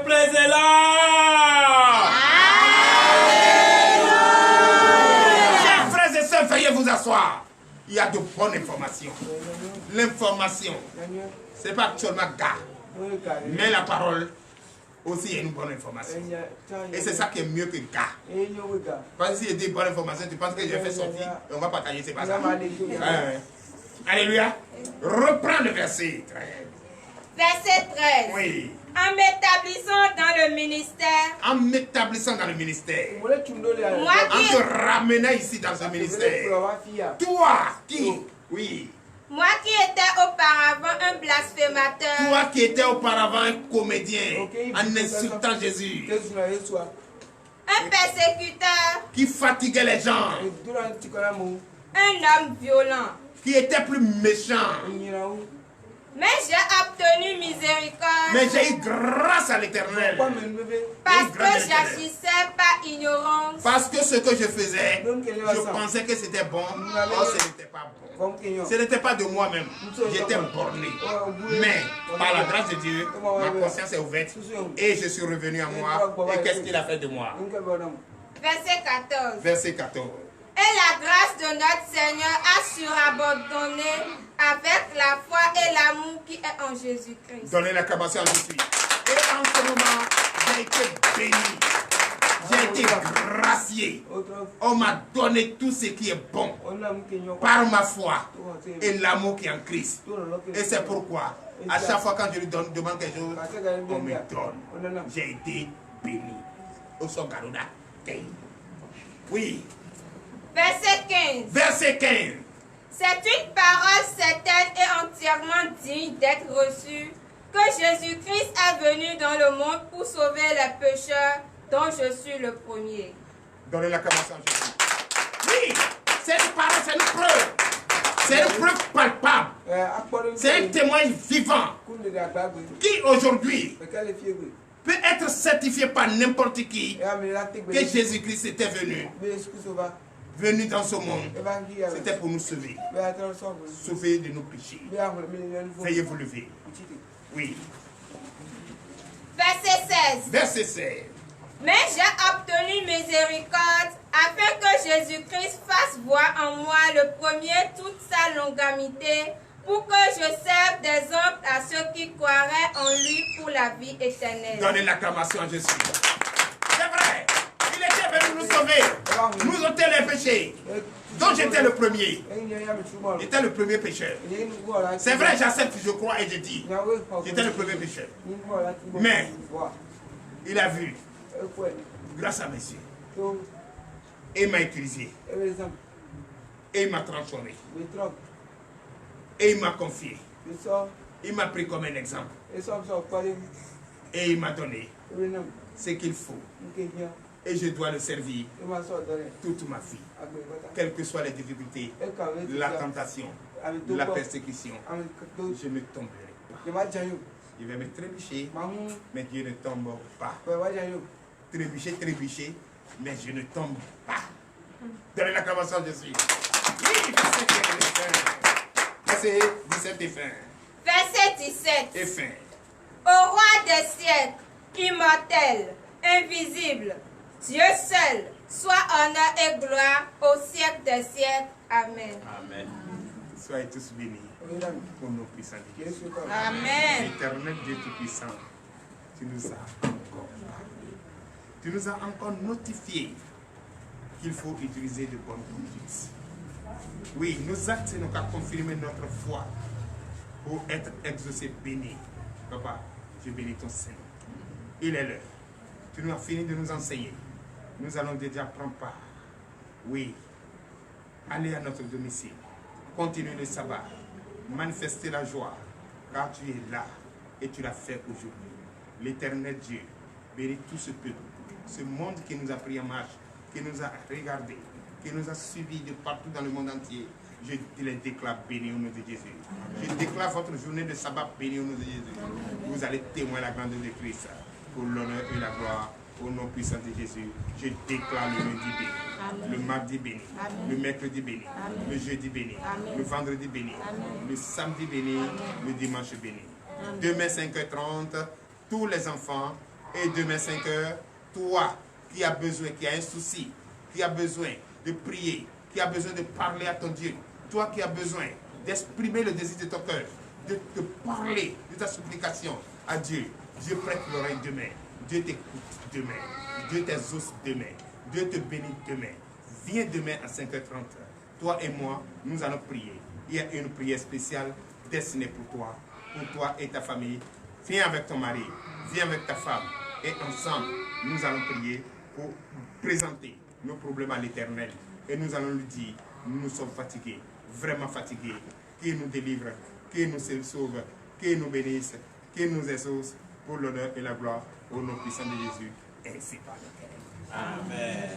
Présez-la. Chers frères et sœurs, veuillez vous asseoir. Il y a de bonnes informations. L'information, ce n'est pas actuellement gars. Mais la parole aussi est une bonne information. Et c'est ça qui est mieux que gars. Parce que s'il y a des bonnes informations, tu penses que j'ai fait sortir et on va partager, c'est pas ça. Alléluia. Reprends le verset 13. Verset 13. Oui. En m'établissant dans le ministère, En m'établissant dans le ministère, moi en qui, te ramenant ici dans ce ministère, toi qui, oui, moi qui étais auparavant un blasphémateur, toi qui étais auparavant un comédien, en insultant Jésus, un persécuteur, qui fatiguait les gens, un homme violent. qui était plus méchant, Mais j'ai obtenu miséricorde mais j'ai eu grâce à l'Éternel. parce que j'agissais par ignorance. Parce que ce que je faisais, je pensais que c'était bon, or ce n'était pas bon. Ce n'était pas de moi-même, j'étais borné. Mais par la grâce de Dieu, ma conscience est ouverte et je suis revenu à moi. Et qu'est-ce qu'il a fait de moi? Verset 14. Verset 14. Et la grâce de notre Seigneur a surabondonné avec la foi et l'amour qui est en Jésus-Christ. Donnez l'acclamation à Jésus. Et en ce moment, j'ai été béni. J'ai été gracié. On m'a donné tout ce qui est bon par ma foi et l'amour qui est en Christ. Et c'est pourquoi, à chaque fois quand je lui demande quelque chose, on me donne. J'ai été béni. Au son Garuda. Oui. Verset 15. Verset 15. C'est une parole certaine et entièrement digne d'être reçue que Jésus-Christ est venu dans le monde pour sauver les pécheurs dont je suis le premier. Donnez l'acclamation à Jésus. Oui, c'est une parole, c'est une preuve. C'est une preuve palpable. C'est un témoin vivant qui aujourd'hui peut être certifié par n'importe qui que Jésus-Christ était venu dans ce monde. C'était pour nous sauver. Sauver de nos péchés. Veuillez vous lever. Oui. Verset 16. Verset 16. Mais j'ai obtenu miséricorde afin que Jésus-Christ fasse voir en moi le premier toute sa longanimité, pour que je serve d'exemple à ceux qui croiraient en lui pour la vie éternelle. Donnez l'acclamation à Jésus. C'est vrai, il était venu nous sauver, nous ôter les péchés. Donc j'étais le premier. J'étais le premier pécheur. C'est vrai, j'accepte, je crois et je dis. J'étais le premier pécheur. Mais il a vu, grâce à Messie, et il m'a utilisé. Et il m'a transformé. Et il m'a confié. Il m'a pris comme un exemple. Et il m'a donné ce qu'il faut. Et je dois le servir toute ma vie. Quelles que soient les difficultés, la tentation, la persécution, je ne tomberai pas. Il va me trébucher, mais Dieu ne tombe pas. Trébucher, trébucher, mais je ne tombe pas. Donnez l'acclamation à Jésus. Oui, verset 17 et fin. Verset 17. Et fin. Au roi des siècles, immortel, invisible, Dieu seul, soit honneur et gloire au siècle des siècles. Amen. Amen. Soyez tous bénis pour nos puissants Dieu. Amen. Éternel Dieu Tout-Puissant, tu nous as encore parlé. Tu nous as encore notifié qu'il faut utiliser de bonnes conduites. Oui, nos actes n'ont qu'à confirmer notre foi pour être exaucés, bénis. Papa, je bénis ton Seigneur. Il est l'heure. Tu nous as fini de nous enseigner. Nous allons déjà prendre part. Oui, aller à notre domicile. Continuer le sabbat. Manifester la joie. Car tu es là et tu l'as fait aujourd'hui. L'Éternel Dieu bénit tout ce peuple. Ce monde qui nous a pris en marche, qui nous a regardés, qui nous a suivis de partout dans le monde entier. Je les déclare bénis au nom de Jésus. Je déclare votre journée de sabbat bénie au nom de Jésus. Vous allez témoigner la grandeur de Christ pour l'honneur et la gloire au nom puissant de Jésus. Je déclare le lundi béni, le mardi béni, le mercredi béni, le jeudi béni, le vendredi béni, le samedi béni, le dimanche béni. Demain 5h30, tous les enfants, et demain 5h, toi qui as besoin, qui as un souci, qui as besoin de prier, qui as besoin de parler à ton Dieu, toi qui as besoin d'exprimer le désir de ton cœur, de te parler de ta supplication à Dieu. Dieu prête l'oreille demain. Dieu t'écoute demain. Dieu t'exauce demain. Dieu te bénit demain. Viens demain à 5h30. Toi et moi, nous allons prier. Il y a une prière spéciale destinée pour toi et ta famille. Viens avec ton mari, viens avec ta femme. Et ensemble, nous allons prier pour présenter nos problèmes à l'Éternel. Et nous allons lui dire, nous sommes fatigués, vraiment fatigués. Qu'il nous délivre, qu'il nous sauve, qu'il nous bénisse, qu'il nous exauce pour l'honneur et la gloire au nom puissant de Jésus. Ainsi par le Amen.